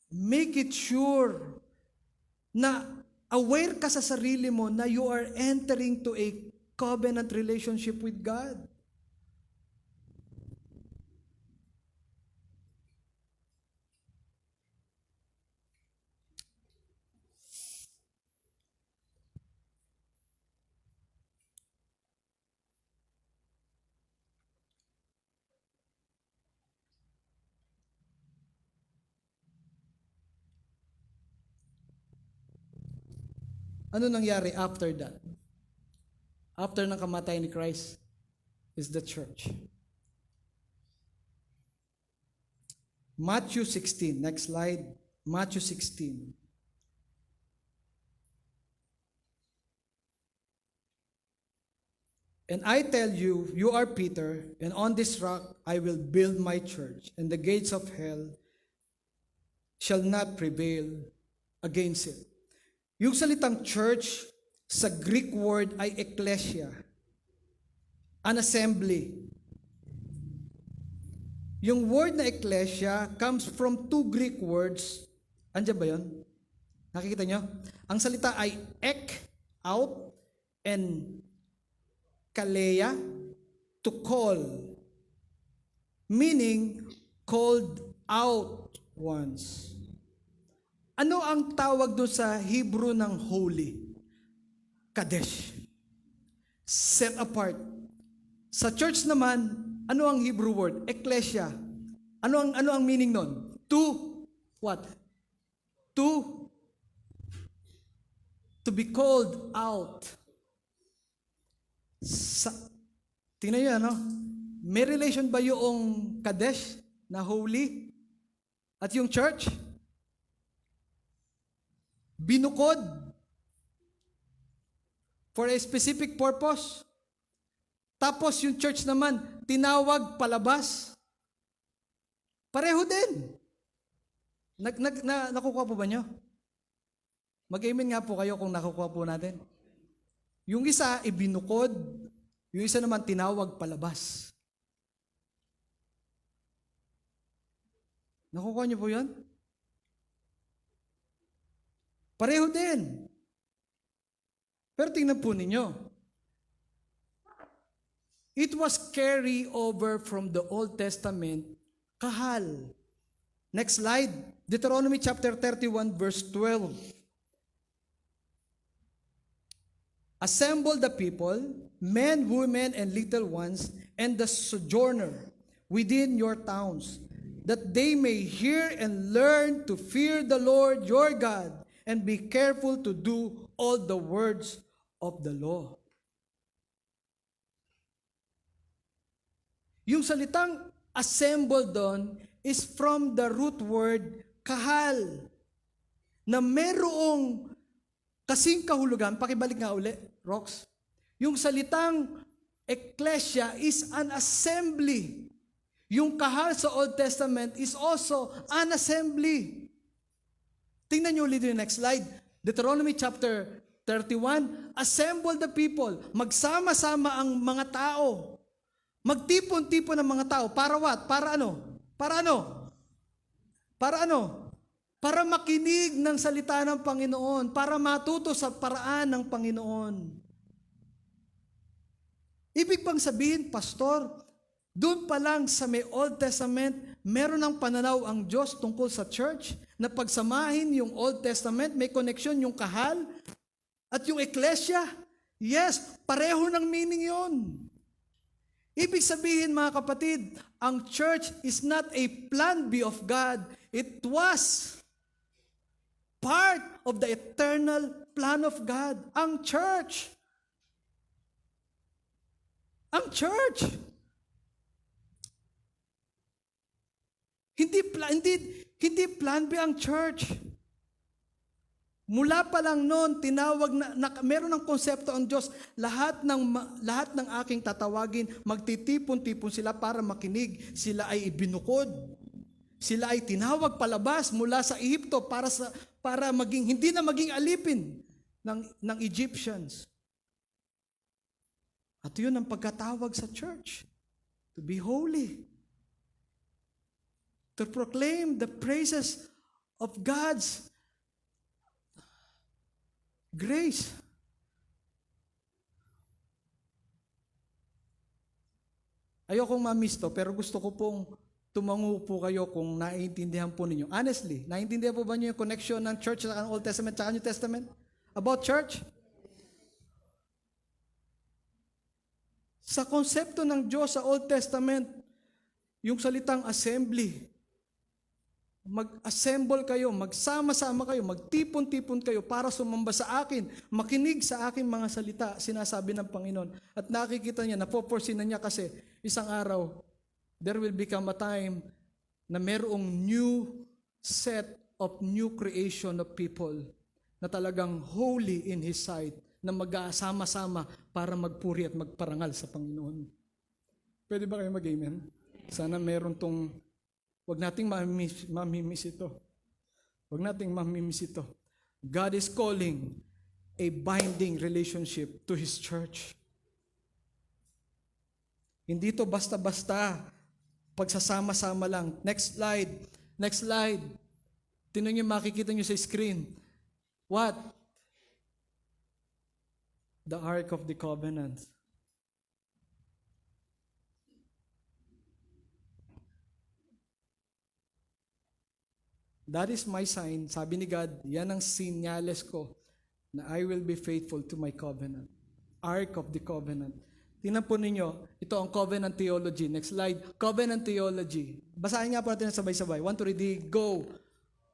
A: Make it sure na aware ka sa sarili mo na you are entering to a covenant relationship with God. Ano nangyari after that? After ng kamatayan ni Christ is the church. Matthew 16, next slide. Matthew 16. And I tell you, you are Peter, and on this rock I will build my church, and the gates of hell shall not prevail against it. Yung salitang church, sa Greek word ay ecclesia, an assembly. Yung word na ecclesia comes from two Greek words. Andiyan ba yun? Nakikita nyo? Ang salita ay ek, out, and kaleia, to call. Meaning, called out ones. Ano ang tawag doon sa Hebrew ng holy? Kadesh. Set apart. Sa church naman, ano ang Hebrew word? Ecclesia. Ano ang meaning nun? To what? To be called out. Tingnan nyo, ano? May relation ba yung Kadesh na holy at yung church? Binukod for a specific purpose. Tapos yung church naman, tinawag palabas. Pareho din. Nakukuha po ba nyo? Mag-amen nga po kayo kung nakukuha po natin. Yung isa, ibinukod. Yung isa naman, tinawag palabas. Nakukuha nyo po yan? Pareho din. Pero tingnan po ninyo. It was carried over from the Old Testament, kahal. Next slide. Deuteronomy chapter 31 verse 12. Assemble the people, men, women, and little ones, and the sojourner within your towns, that they may hear and learn to fear the Lord your God, and be careful to do all the words of the law. Yung salitang assemble doon is from the root word kahal, na merong kasing kahulugan. Pakibalik nga uli, Rox. Yung salitang ecclesia is an assembly. Yung kahal sa Old Testament is also an assembly. Tingnan nyo ulit yung next slide. Deuteronomy chapter 31, assemble the people. Magsama-sama ang mga tao. Magtipon-tipon ng mga tao. Para what? Para ano? Para ano? Para ano? Para makinig ng salita ng Panginoon. Para matuto sa paraan ng Panginoon. Ibig bang sabihin, Pastor, doon pa lang sa may Old Testament, meron ng pananaw ang Diyos tungkol sa church na pagsamahin yung Old Testament, may connection yung kahal at yung ecclesia? Yes, pareho ng meaning yon. Ibig sabihin, mga kapatid, ang church is not a plan B of God. It was part of the eternal plan of God. Ang church. Ang church. Hindi plan B ang church. Mula pa lang noon, tinawag na meron ng konsepto ang Diyos, lahat ng aking tatawagin, magtitipon-tipon sila para makinig. Sila ay ibinukod. Sila ay tinawag palabas mula sa Ehipto para hindi na maging alipin ng Egyptians. At yun ang pagkatawag sa church, to be holy. To proclaim the praises of God's grace. Ayokong ma-miss to, pero gusto ko pong tumango po kayo kung naiintindihan po ninyo. Honestly, naiintindihan po ba niyo yung connection ng church sa Old Testament at New Testament? About church? Sa konsepto ng Diyos sa Old Testament, yung salitang assembly, mag-assemble kayo, magsama-sama kayo, magtipon-tipon kayo para sumamba sa akin, makinig sa aking mga salita, sinasabi ng Panginoon. At nakikita niya, napoporsin na niya kasi isang araw, there will become a time na merong new set of new creation of people na talagang holy in His sight, na mag-asama-sama para magpuri at magparangal sa Panginoon. Pwede ba kayo mag-amen? Sana meron tong, wag nating mamimiss ito. Wag nating mamimiss ito. God is calling a binding relationship to His church. Hindi to basta-basta pagsasama-sama lang. Next slide. Next slide. Tingnan niyo, makikita niyo sa screen. What? The Ark of the Covenant. That is my sign. Sabi ni God, yan ang sinyales ko na I will be faithful to my covenant. Ark of the Covenant. Tingnan po ninyo, ito ang covenant theology. Next slide. Covenant theology. Basahin nga po natin sabay-sabay. 1, 2, 3, go!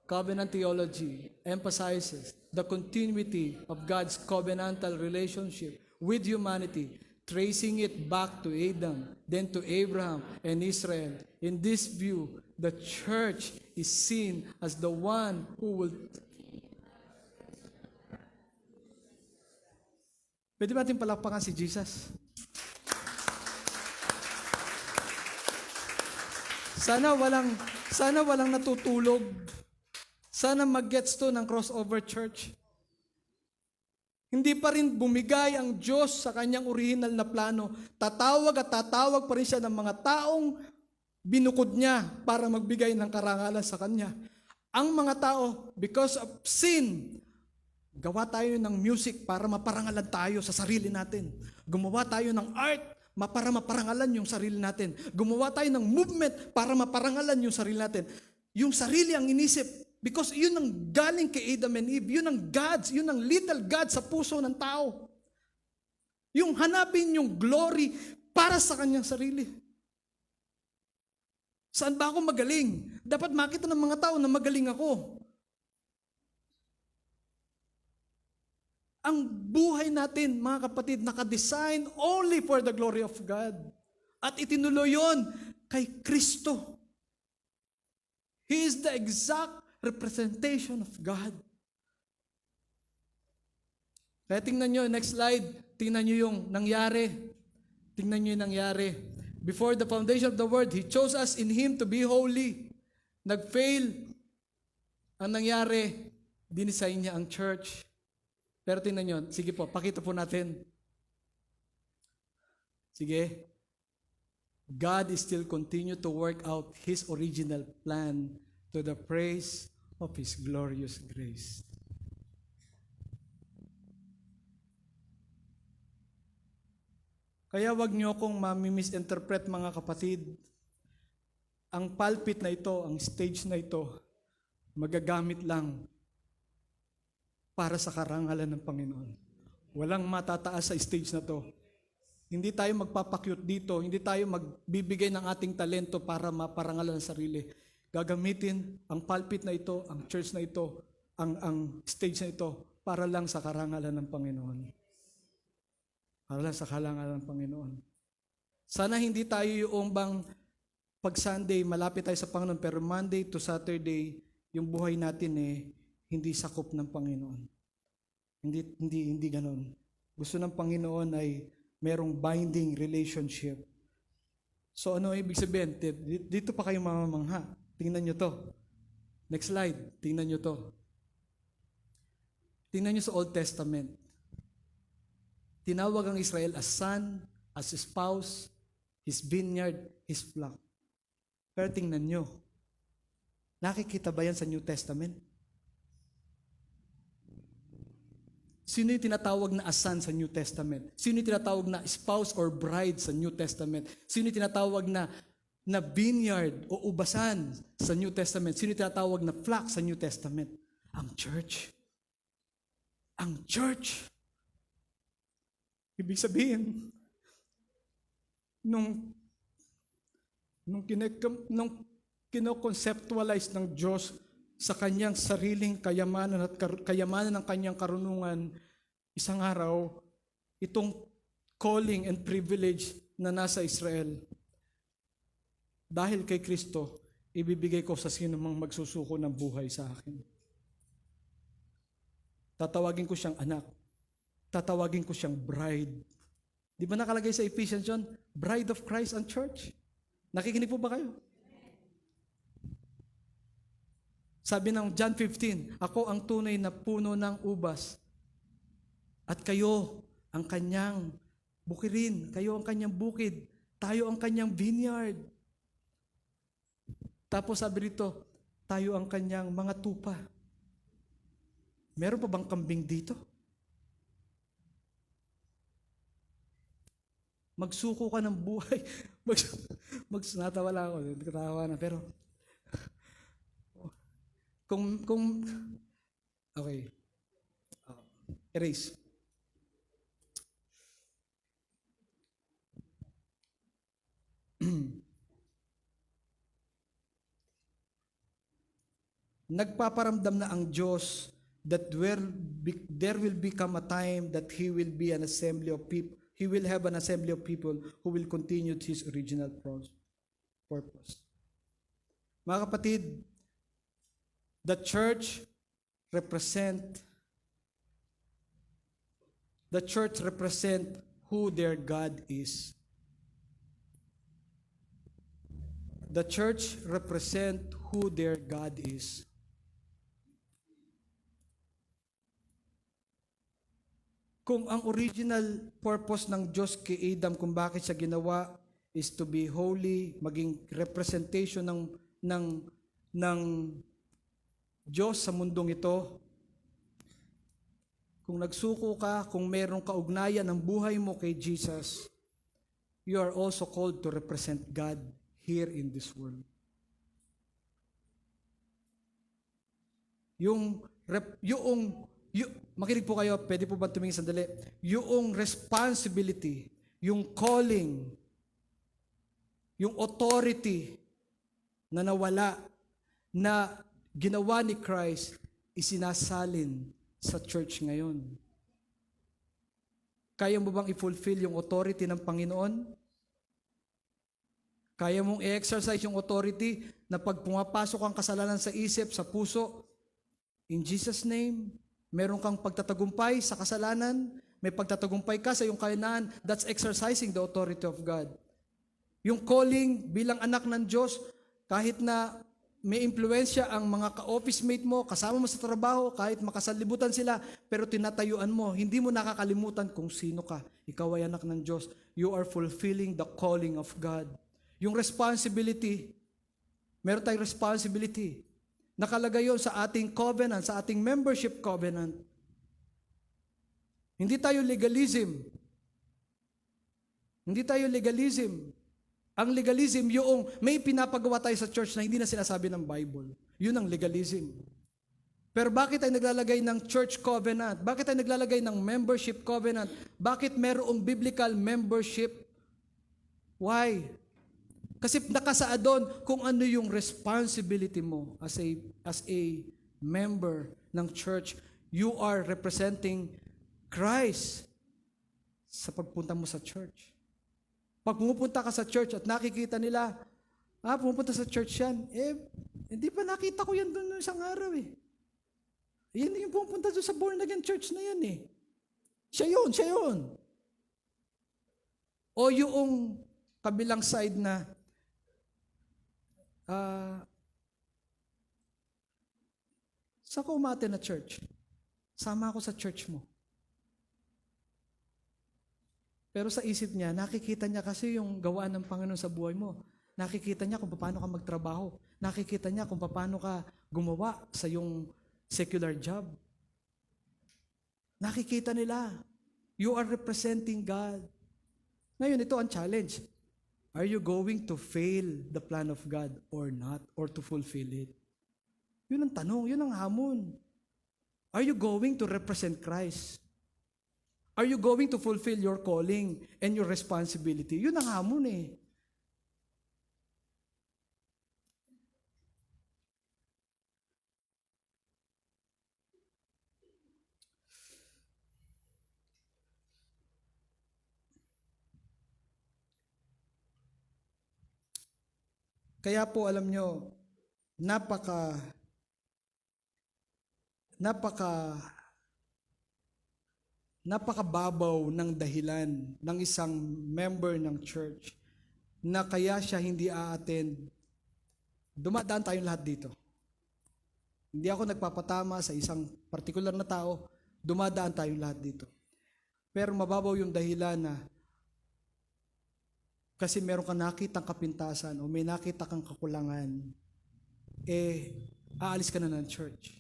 A: Covenant theology emphasizes the continuity of God's covenantal relationship with humanity, tracing it back to Adam, then to Abraham and Israel. In this view, the church is seen as the one who will... Pwede ba natin palakpakan si Jesus? Sana walang natutulog. Sana mag-gets to ng crossover church. Hindi pa rin bumigay ang Diyos sa kanyang original na plano. Tatawag at tatawag pa rin siya ng mga taong binukod niya para magbigay ng karangalan sa kanya. Ang mga tao, because of sin, gawa tayo ng music para maparangalan tayo sa sarili natin. Gumawa tayo ng art para maparangalan yung sarili natin. Gumawa tayo ng movement para maparangalan yung sarili natin. Yung sarili ang inisip. Because yun ang galing kay Adam and Eve. Yun ang gods. Yun ang little God sa puso ng tao. Yung hanapin yung glory para sa kanyang sarili. Saan ba ako magaling? Dapat makita ng mga tao na magaling ako. Ang buhay natin, mga kapatid, nakadesign only for the glory of God. At itinuloy yon kay Kristo. He is the exact representation of God. Kaya tingnan nyo, next slide, tingnan nyo yung nangyari. Tingnan nyo yung nangyari. Before the foundation of the world, He chose us in Him to be holy. Nag-fail. Ang nangyari, dinisign niya ang church. Pero tingnan nyo, sige po, pakita po natin. Sige. God is still continue to work out His original plan to the praise of His glorious grace. Kaya wag niyo akong mami-misinterpret, mga kapatid. Ang pulpit na ito, ang stage na ito, magagamit lang para sa karangalan ng Panginoon. Walang matataas sa stage na to. Hindi tayo magpapakyut dito, hindi tayo magbibigay ng ating talento para maparangalan ang sarili. Gagamitin ang pulpit na ito, ang church na ito, ang stage na ito, para lang sa karangalan ng Panginoon. Para lang sa karangalan ng Panginoon. Sana hindi tayo yung bang pag Sunday, malapit tayo sa Panginoon, pero Monday to Saturday, yung buhay natin hindi sakop ng Panginoon. Hindi ganoon. Gusto ng Panginoon ay merong binding relationship. So ano ibig sabihin? Dito pa kayo mamamangha. Tingnan nyo to. Next slide. Tingnan nyo to. Tingnan nyo sa Old Testament. Tinawag ang Israel as son, as spouse, his vineyard, his flock. Pero tingnan nyo. Nakikita ba yan sa New Testament? Sino yung tinatawag na as son sa New Testament? Sino yung tinatawag na spouse or bride sa New Testament? Sino yung tinatawag na vineyard o ubasan sa New Testament? Sino yung tinatawag na flock sa New Testament? Ang church. Ang church. Ibig sabihin, nung kino-conceptualize ng Diyos sa kanyang sariling kayamanan at kayamanan ng kanyang karunungan, isang araw, itong calling and privilege na nasa Israel, dahil kay Kristo, ibibigay ko sa sino mang magsusuko ng buhay sa akin. Tatawagin ko siyang anak. Tatawagin ko siyang bride. Di ba nakalagay sa Ephesians yun? Bride of Christ and church. Nakikinig po ba kayo? Sabi ng John 15, ako ang tunay na puno ng ubas at kayo ang kanyang bukirin, kayo ang kanyang bukid, tayo ang kanyang vineyard. Tapos sabi rito, tayo ang kanyang mga tupa. Meron pa bang kambing dito? Magsuko ka ng buhay. Natawa lang ako, natawa na, pero Kung okay. Erase. Nagpaparamdam na ang Diyos that there will become a time that He will be an assembly of people. He will have an assembly of people who will continue His original purpose. Mga kapatid, the church represent who their God is. The church represent who their God is. Kung ang original purpose ng Diyos kay Adam, kung bakit siya ginawa, is to be holy, maging representation ng Diyos sa mundong ito. Kung nagsuko ka, kung mayroong kaugnayan ng buhay mo kay Jesus, you are also called to represent God here in this world. Makinig po kayo, pwede po ba tumingin sandali? Yung responsibility, yung calling, yung authority na nawala, na ginawa ni Christ, isinasalin sa church ngayon. Kaya mo bang i-fulfill yung authority ng Panginoon? Kaya mong i-exercise yung authority na pag pumapasok ang kasalanan sa isip, sa puso, in Jesus' name, meron kang pagtatagumpay sa kasalanan, may pagtatagumpay ka sa iyong kahinaan, that's exercising the authority of God. Yung calling bilang anak ng Diyos, kahit na may impluensya ang mga ka-office mate mo, kasama mo sa trabaho, kahit makasalibutan sila, pero tinatayuan mo, hindi mo nakakalimutan kung sino ka. Ikaw ay anak ng Diyos. You are fulfilling the calling of God. Yung responsibility, meron tayong responsibility. Nakalagay yon sa ating covenant, sa ating membership covenant. Hindi tayo legalism. Hindi tayo legalism. Ang legalism, yung may pinapagawa tayo sa church na hindi na sinasabi ng Bible. Yun ang legalism. Pero bakit tayo naglalagay ng church covenant? Bakit tayo naglalagay ng membership covenant? Bakit merong biblical membership? Why? Kasi nakasaad doon kung ano yung responsibility mo as a member ng church. You are representing Christ sa pagpunta mo sa church. Pag pumupunta ka sa church at nakikita nila, pumupunta sa church yan, hindi pa nakita ko yan doon isang araw eh. Yan yung pumupunta doon sa born again church na yan eh. Siya yun. O yung kabilang side na, saan ka umate na church? Sama ako sa church mo. Pero sa isip niya, nakikita niya kasi yung gawaan ng Panginoon sa buhay mo. Nakikita niya kung paano ka magtrabaho. Nakikita niya kung paano ka gumawa sa yung secular job. Nakikita nila. You are representing God. Ngayon, ito ang challenge. Are you going to fail the plan of God or not? Or to fulfill it? Yun ang tanong, yun ang hamon. Are you going to represent Christ? Are you going to fulfill your calling and your responsibility? Yun ang hamon eh. Kaya po alam nyo, napakababaw ng dahilan ng isang member ng church na kaya siya hindi a-attend. Dumadaan tayong lahat dito. Hindi ako nagpapatama sa isang partikular na tao, dumadaan tayong lahat dito. Pero mababaw yung dahilan na kasi meron ka nakitang kapintasan o may nakita kang kakulangan, aalis ka na ng church.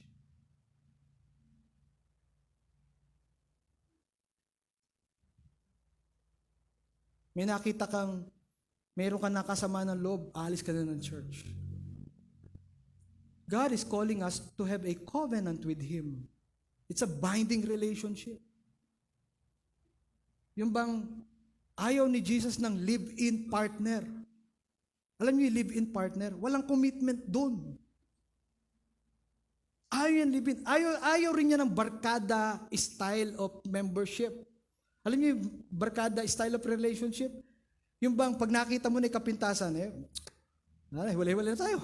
A: May nakita kang, meron ka nakasama ng loob, aalis ka na ng church. God is calling us to have a covenant with Him. It's a binding relationship. Yung bang ayaw ni Jesus ng live-in partner. Alam niyo yung live-in partner? Walang commitment doon. Ayaw yung live-in. Ayaw rin niya ng barkada style of membership. Alam niyo yung barkada style of relationship? Yung bang pag nakita mo na yung kapintasan, hiwalay-hiwalay na tayo.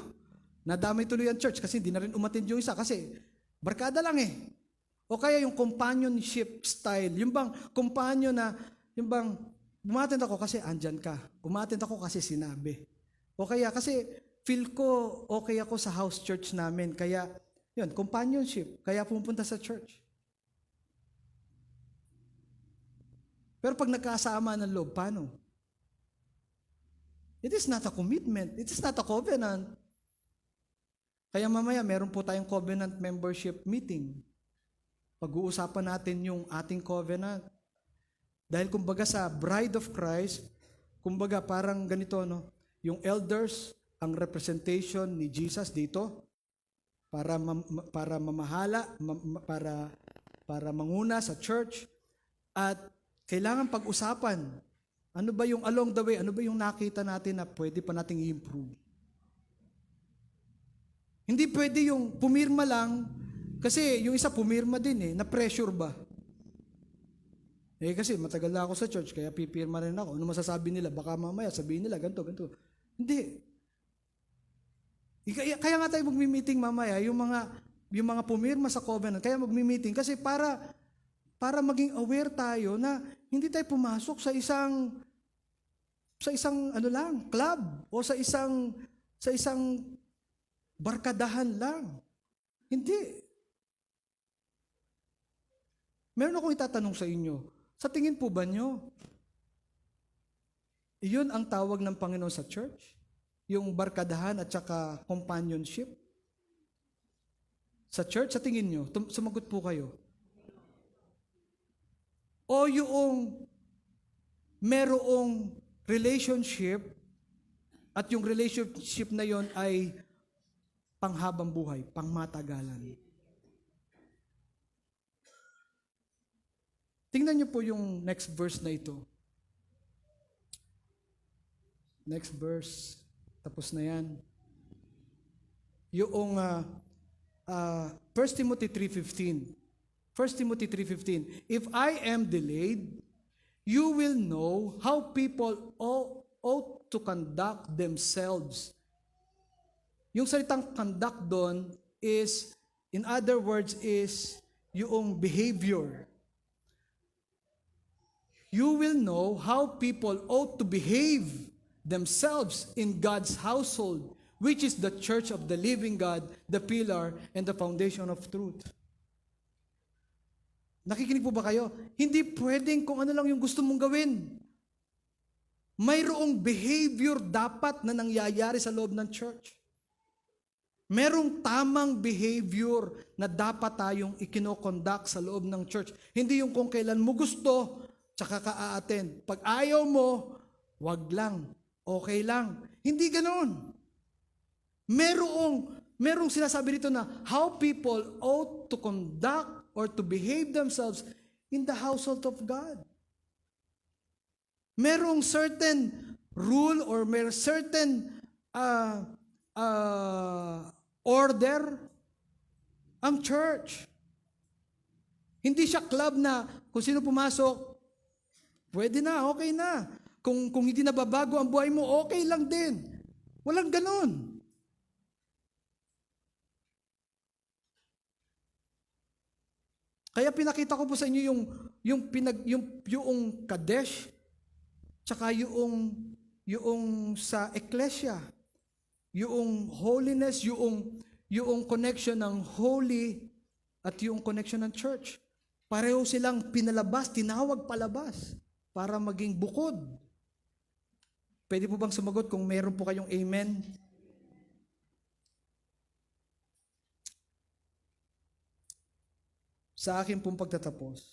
A: Nadamay tuloy ang church kasi hindi na rin umattend yung isa kasi barkada lang eh. O kaya yung companionship style, yung bang companion na, yung bang umattend ako kasi andyan ka. Umattend ako kasi sinabi. O kaya kasi feel ko okay ako sa house church namin. Kaya, yun, companionship. Kaya pumunta sa church. Pero pag nagkasama ng loob, paano? It is not a commitment. It is not a covenant. Kaya mamaya, meron po tayong covenant membership meeting. Pag-uusapan natin yung ating covenant. Dahil kumbaga sa bride of Christ, kumbaga parang ganito, no? Yung elders, ang representation ni Jesus dito, para mamahala, para manguna sa church, at kailangan pag-usapan, ano ba yung along the way, ano ba yung nakita natin na pwede pa nating i-improve. Hindi pwede yung pumirma lang, kasi yung isa pumirma din na pressure ba? Kasi matagal na ako sa church, kaya pipirma rin ako. Ano masasabi nila? Baka mamaya sabihin nila, ganito. Hindi. Kaya nga tayo magmi-meeting mamaya, yung mga pumirma sa covenant, kaya magmi-meeting kasi para maging aware tayo na hindi tayo pumasok sa isang club o sa isang barkadahan lang. Hindi. Meron akong itatanong sa inyo. Sa tingin po ba nyo, iyon ang tawag ng Panginoon sa church? Yung barkadahan at saka companionship? Sa church, sa tingin nyo, sumagot po kayo. O yung merong relationship at yung relationship na yon ay panghabang buhay, pangmatagalan. Tingnan niyo po yung next verse na ito. Next verse. Tapos na yan. Yung 1 Timothy 3:15. 1 Timothy 3:15. If I am delayed, you will know how people ought to conduct themselves. Yung salitang conduct doon is, in other words, is yung behavior. You will know how people ought to behave themselves in God's household, which is the church of the living God, the pillar and the foundation of truth. Nakikinig po ba kayo? Hindi pwedeng kung ano lang yung gusto mong gawin. Mayroong behavior dapat na nangyayari sa loob ng church. Merong tamang behavior na dapat tayong ikinoconduct sa loob ng church. Hindi yung kung kailan mo gusto, tsaka ka-a-attend. Pag ayaw mo, wag lang. Okay lang. Hindi ganoon. Merong sinasabi dito na how people ought to conduct or to behave themselves in the household of God. Merong certain rule or may certain order ang church. Hindi siya club na kung sino pumasok, pwede na, okay na. Kung hindi na babago ang buhay mo, okay lang din. Walang ganon. Kaya pinakita ko po sa inyo yung Kadesh, tsaka yung sa Ecclesia, yung holiness, yung connection ng holy at yung connection ng church. Pareho silang pinalabas, tinawag palabas para maging bukod. Pwede po bang sumagot kung meron po kayong amen? Sa akin pong pagtatapos,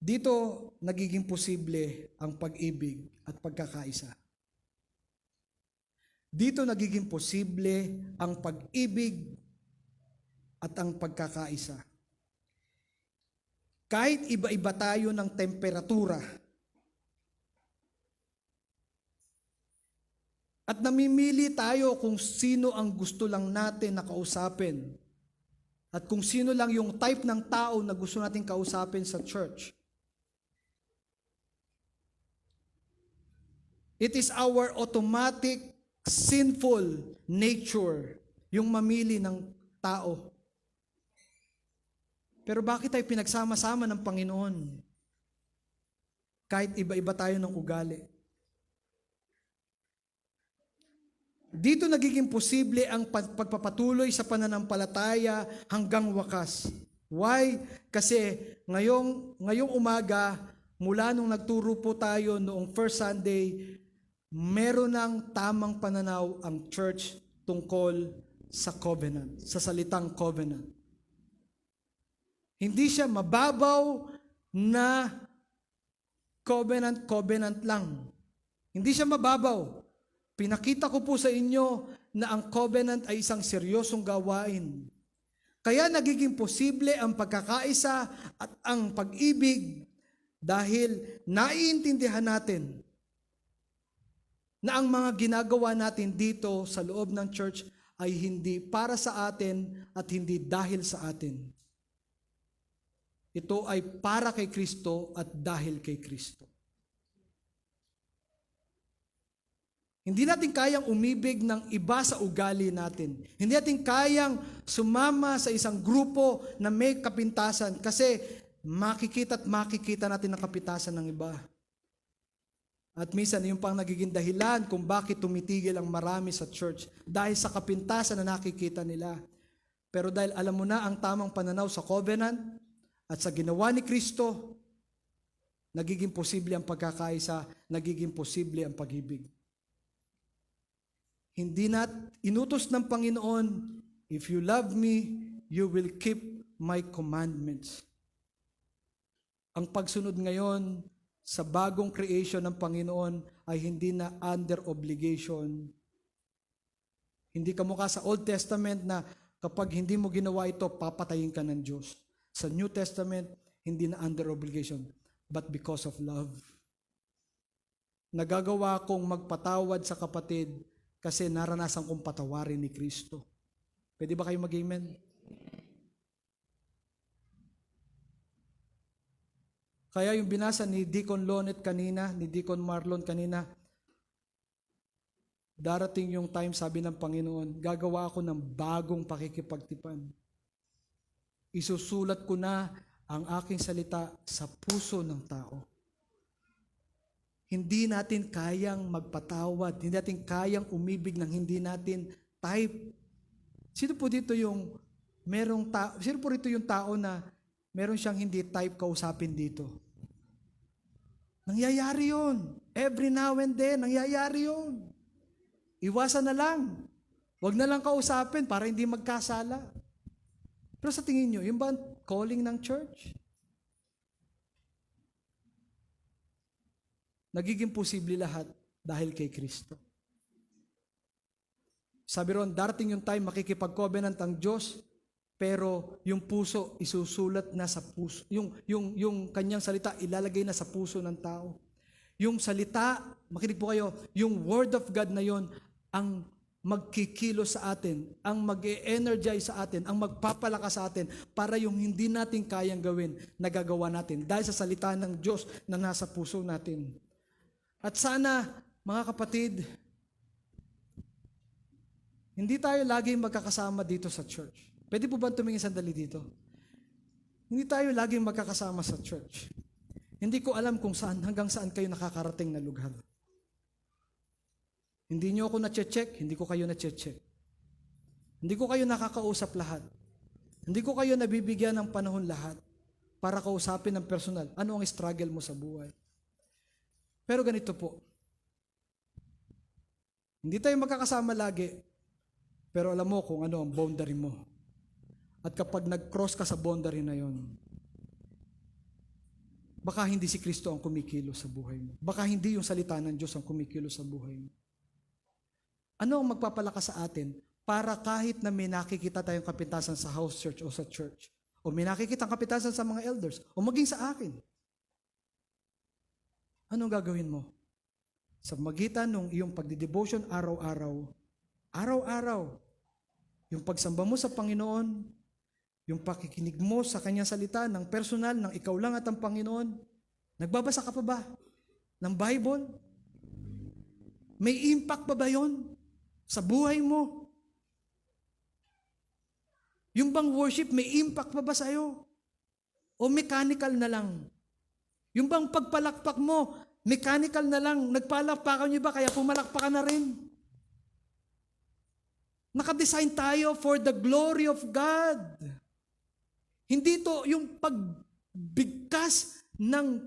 A: dito nagiging posible ang pag-ibig at pagkakaisa. Dito nagiging posible ang pag-ibig at ang pagkakaisa. Kahit iba-iba tayo ng temperatura, at namimili tayo kung sino ang gusto lang natin na kausapin, at kung sino lang yung type ng tao na gusto natin kausapin sa church. It is our automatic sinful nature yung mamili ng tao. Pero bakit tayo pinagsama-sama ng Panginoon? Kahit iba-iba tayo ng ugali. Dito nagiging posible ang pagpapatuloy sa pananampalataya hanggang wakas. Why? Kasi ngayong umaga, mula nung nagturo po tayo noong first Sunday, meron ng tamang pananaw ang church tungkol sa covenant, sa salitang covenant. Hindi siya mababaw na covenant lang. Hindi siya mababaw. Pinakita ko po sa inyo na ang covenant ay isang seryosong gawain. Kaya nagiging posible ang pagkakaisa at ang pag-ibig dahil naiintindihan natin na ang mga ginagawa natin dito sa loob ng church ay hindi para sa atin at hindi dahil sa atin. Ito ay para kay Kristo at dahil kay Kristo. Hindi natin kayang umibig ng iba sa ugali natin. Hindi natin kayang sumama sa isang grupo na may kapintasan kasi makikita natin ang kapintasan ng iba. At minsan, yung pang nagiging dahilan kung bakit tumitigil ang marami sa church dahil sa kapintasan na nakikita nila. Pero dahil alam mo na ang tamang pananaw sa covenant at sa ginawa ni Kristo, nagiging posible ang pagkakaisa, nagiging posible ang pag-ibig. Hindi inutos ng Panginoon, if you love me, you will keep my commandments. Ang pagsunod ngayon sa bagong creation ng Panginoon ay hindi na under obligation. Hindi kamukha sa Old Testament na kapag hindi mo ginawa ito, papatayin ka ng Diyos. Sa New Testament, hindi na under obligation, but because of love. Nagagawa kong magpatawad sa kapatid kasi naranasan kong patawarin ni Kristo. Pwede ba kayo mag-amen? Kaya yung binasa ni Deacon Lonet kanina, ni Deacon Marlon kanina, darating yung time, sabi ng Panginoon, gagawa ako ng bagong pakikipagtipan. Isusulat ko na ang aking salita sa puso ng tao. Hindi natin kayang magpatawad, hindi natin kayang umibig ng hindi natin type. Sino po dito yung sino po rito yung tao na meron siyang hindi type kausapin dito? Nangyayari yun. Every now and then, nangyayari yun. Iwasan na lang. Huwag na lang kausapin para hindi magkasala. Pero sa tingin nyo, yung ba ang calling ng church? Nagiging posible lahat dahil kay Kristo. Sabi ron, darating yung time makikipag-covenant ang Diyos, pero yung puso isusulat na sa puso. Yung kanyang salita ilalagay na sa puso ng tao. Yung salita, makinig po kayo, yung word of God na yon ang magkikilos sa atin, ang mag-e-energize sa atin, ang magpapalakas sa atin para yung hindi natin kayang gawin, nagagawa natin dahil sa salita ng Diyos na nasa puso natin. At sana, mga kapatid, hindi tayo laging magkakasama dito sa church. Pwede po ba tumingin sandali dito? Hindi tayo laging magkakasama sa church. Hindi ko alam kung hanggang saan kayo nakakarating na lugar. Hindi nyo ako na-check, hindi ko kayo na-check. Hindi ko kayo nakakausap lahat. Hindi ko kayo nabibigyan ng panahon lahat para kausapin ng personal. Ano ang struggle mo sa buhay? Pero ganito po, hindi tayo magkakasama lagi, pero alam mo kung ano ang boundary mo. At kapag nag-cross ka sa boundary na yon, baka hindi si Kristo ang kumikilos sa buhay mo. Baka hindi yung salita ng Diyos ang kumikilos sa buhay mo. Ano ang magpapalakas sa atin para kahit na may nakikita tayong kapintasan sa house church o sa church, o may nakikita kapintasan sa mga elders, o maging sa akin, anong gagawin mo? Sa magitan ng iyong pagdidevotion araw-araw, yung pagsamba mo sa Panginoon, yung pakikinig mo sa Kanyang salita ng personal, ng ikaw lang at ang Panginoon, nagbabasa ka pa ba ng Bible? May impact pa ba yun sa buhay mo? Yung bang worship, may impact pa ba sa'yo? O mechanical na lang? Yung bang pagpalakpak mo, mechanical na lang, nagpalakpakan niyo ba kaya pumalakpakan na rin? Nakadesign tayo for the glory of God. Hindi to yung pagbigkas ng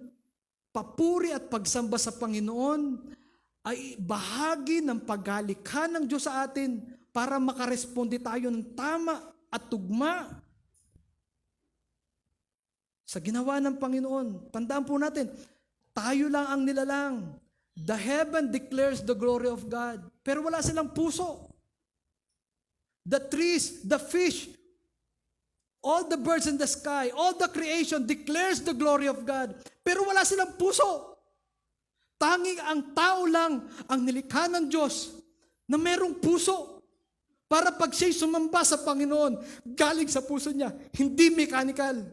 A: papuri at pagsamba sa Panginoon ay bahagi ng paghalikha ng Diyos sa atin para makaresponde tayo ng tama at tugma sa ginawa ng Panginoon. Tandaan po natin, tayo lang ang nilalang. The heaven declares the glory of God. Pero wala silang puso. The trees, the fish, all the birds in the sky, all the creation declares the glory of God. Pero wala silang puso. Tanging ang tao lang ang nilikha ng Diyos na merong puso para pag siya'y sumamba sa Panginoon, galing sa puso niya, hindi mechanical.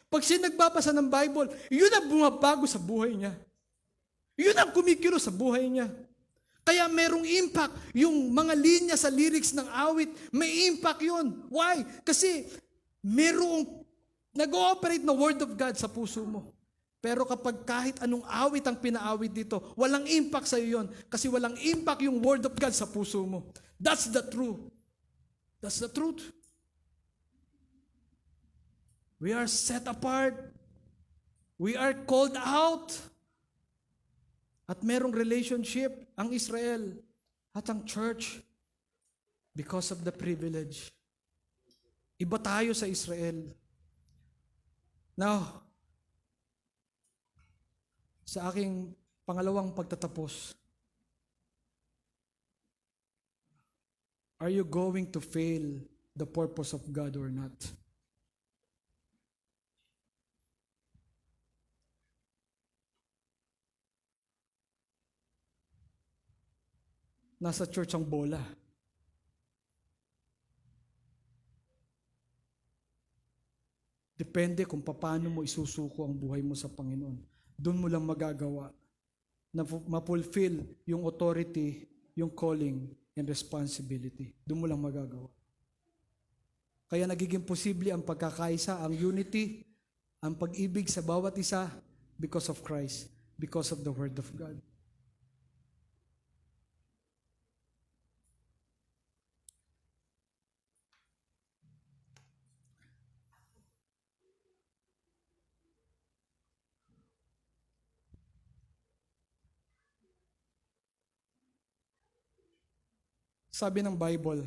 A: Pag siya nagbabasa ng Bible, yun ang bumabago sa buhay niya. Yun ang kumikilos sa buhay niya. Kaya merong impact yung mga linya sa lyrics ng awit. May impact yun. Why? Kasi merong nag-ooperate na Word of God sa puso mo. Pero kapag kahit anong awit ang pinaawit dito, walang impact sa iyo yun. Kasi walang impact yung Word of God sa puso mo. That's the truth. That's the truth. We are set apart. We are called out. At merong relationship ang Israel at ang church because of the privilege. Iba tayo sa Israel. Now, sa aking pangalawang pagtatapos, are you going to fail the purpose of God or not? Nasa church ang bola. Depende kung paano mo isusuko ang buhay mo sa Panginoon. Doon mo lang magagawa na ma-fulfill yung authority, yung calling, and responsibility. Doon mo lang magagawa. Kaya nagiging posible ang pagkakaisa, ang unity, ang pag-ibig sa bawat isa because of Christ, because of the Word of God. Sabi ng Bible,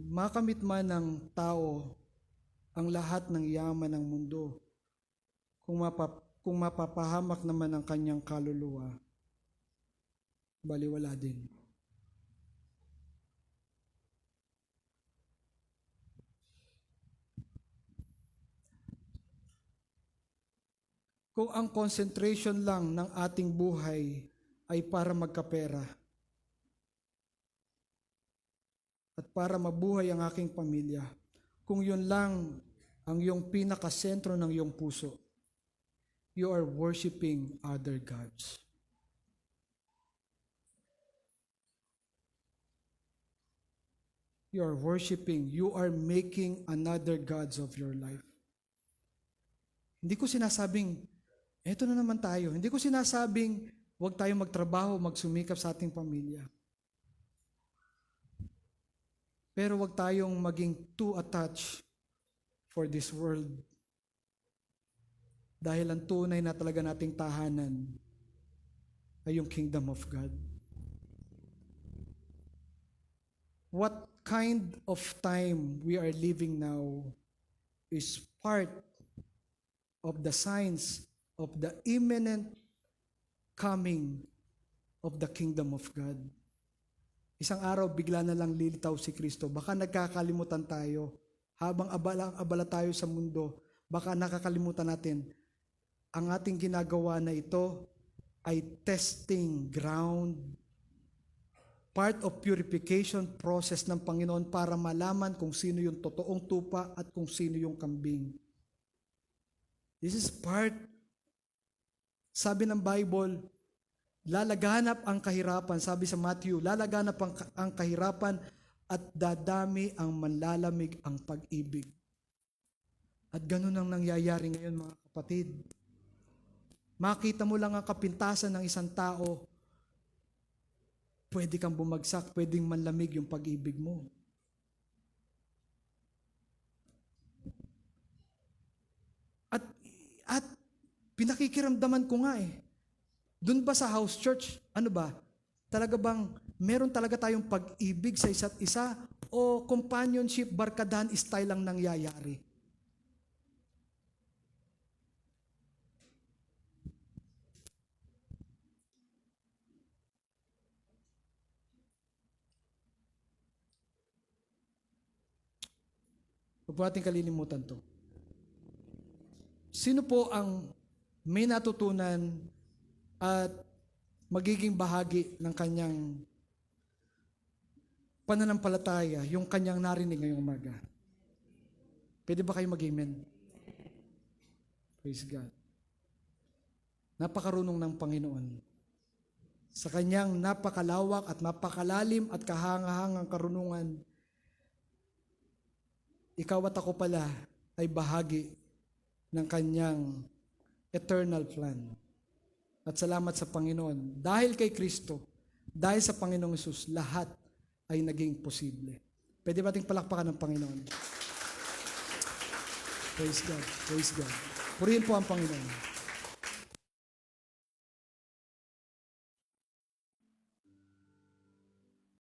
A: makamit man ng tao ang lahat ng yaman ng mundo, kung mapapahamak naman ang kanyang kaluluwa, baliwala din. Kung ang concentration lang ng ating buhay ay para magkapera at para mabuhay ang aking pamilya, kung yun lang ang iyong pinakasentro ng iyong puso, you are worshiping other gods. You are worshiping, you are making another gods of your life. Hindi ko sinasabing, eto na naman tayo. Hindi ko sinasabing, huwag tayong magtrabaho, magsumikap sa ating pamilya. Pero huwag tayong maging too attached for this world. Dahil ang tunay na talaga nating tahanan ay yung kingdom of God. What kind of time we are living now is part of the signs of the imminent coming of the kingdom of God. Isang araw, bigla na lang lilitaw si Kristo. Baka nagkakalimutan tayo. Habang abala tayo sa mundo, baka nakakalimutan natin, ang ating ginagawa na ito ay testing ground, part of purification process ng Panginoon para malaman kung sino yung totoong tupa at kung sino yung kambing. This is part. Sabi ng Bible, lalaganap ang kahirapan. Sabi sa Matthew, lalaganap ang kahirapan at dadami ang manlalamig ang pag-ibig. At ganun ang nangyayari ngayon, mga kapatid. Makita mo lang ang kapintasan ng isang tao, pwede kang bumagsak, pwedeng manlamig yung pag-ibig mo. At pinakikiramdaman ko nga doon ba sa house church, ano ba? Talaga bang meron talaga tayong pag-ibig sa isa't isa o companionship, barkadahan style lang nangyayari? Huwag po natin kalilimutan to. Sino po ang may natutunan at magiging bahagi ng kanyang pananampalataya, yung kanyang narinig ngayong umaga? Pwede ba kayo mag-amen? Praise God. Napakarunong ng Panginoon. Sa kanyang napakalawak at napakalalim at kahangahangang karunungan, ikaw at ako pala ay bahagi ng kanyang eternal plan. At salamat sa Panginoon. Dahil kay Kristo, dahil sa Panginoong Hesus, lahat ay naging posible. Pwede ba ating palakpakan ng Panginoon? Praise God. Praise God. Purihin po ang Panginoon.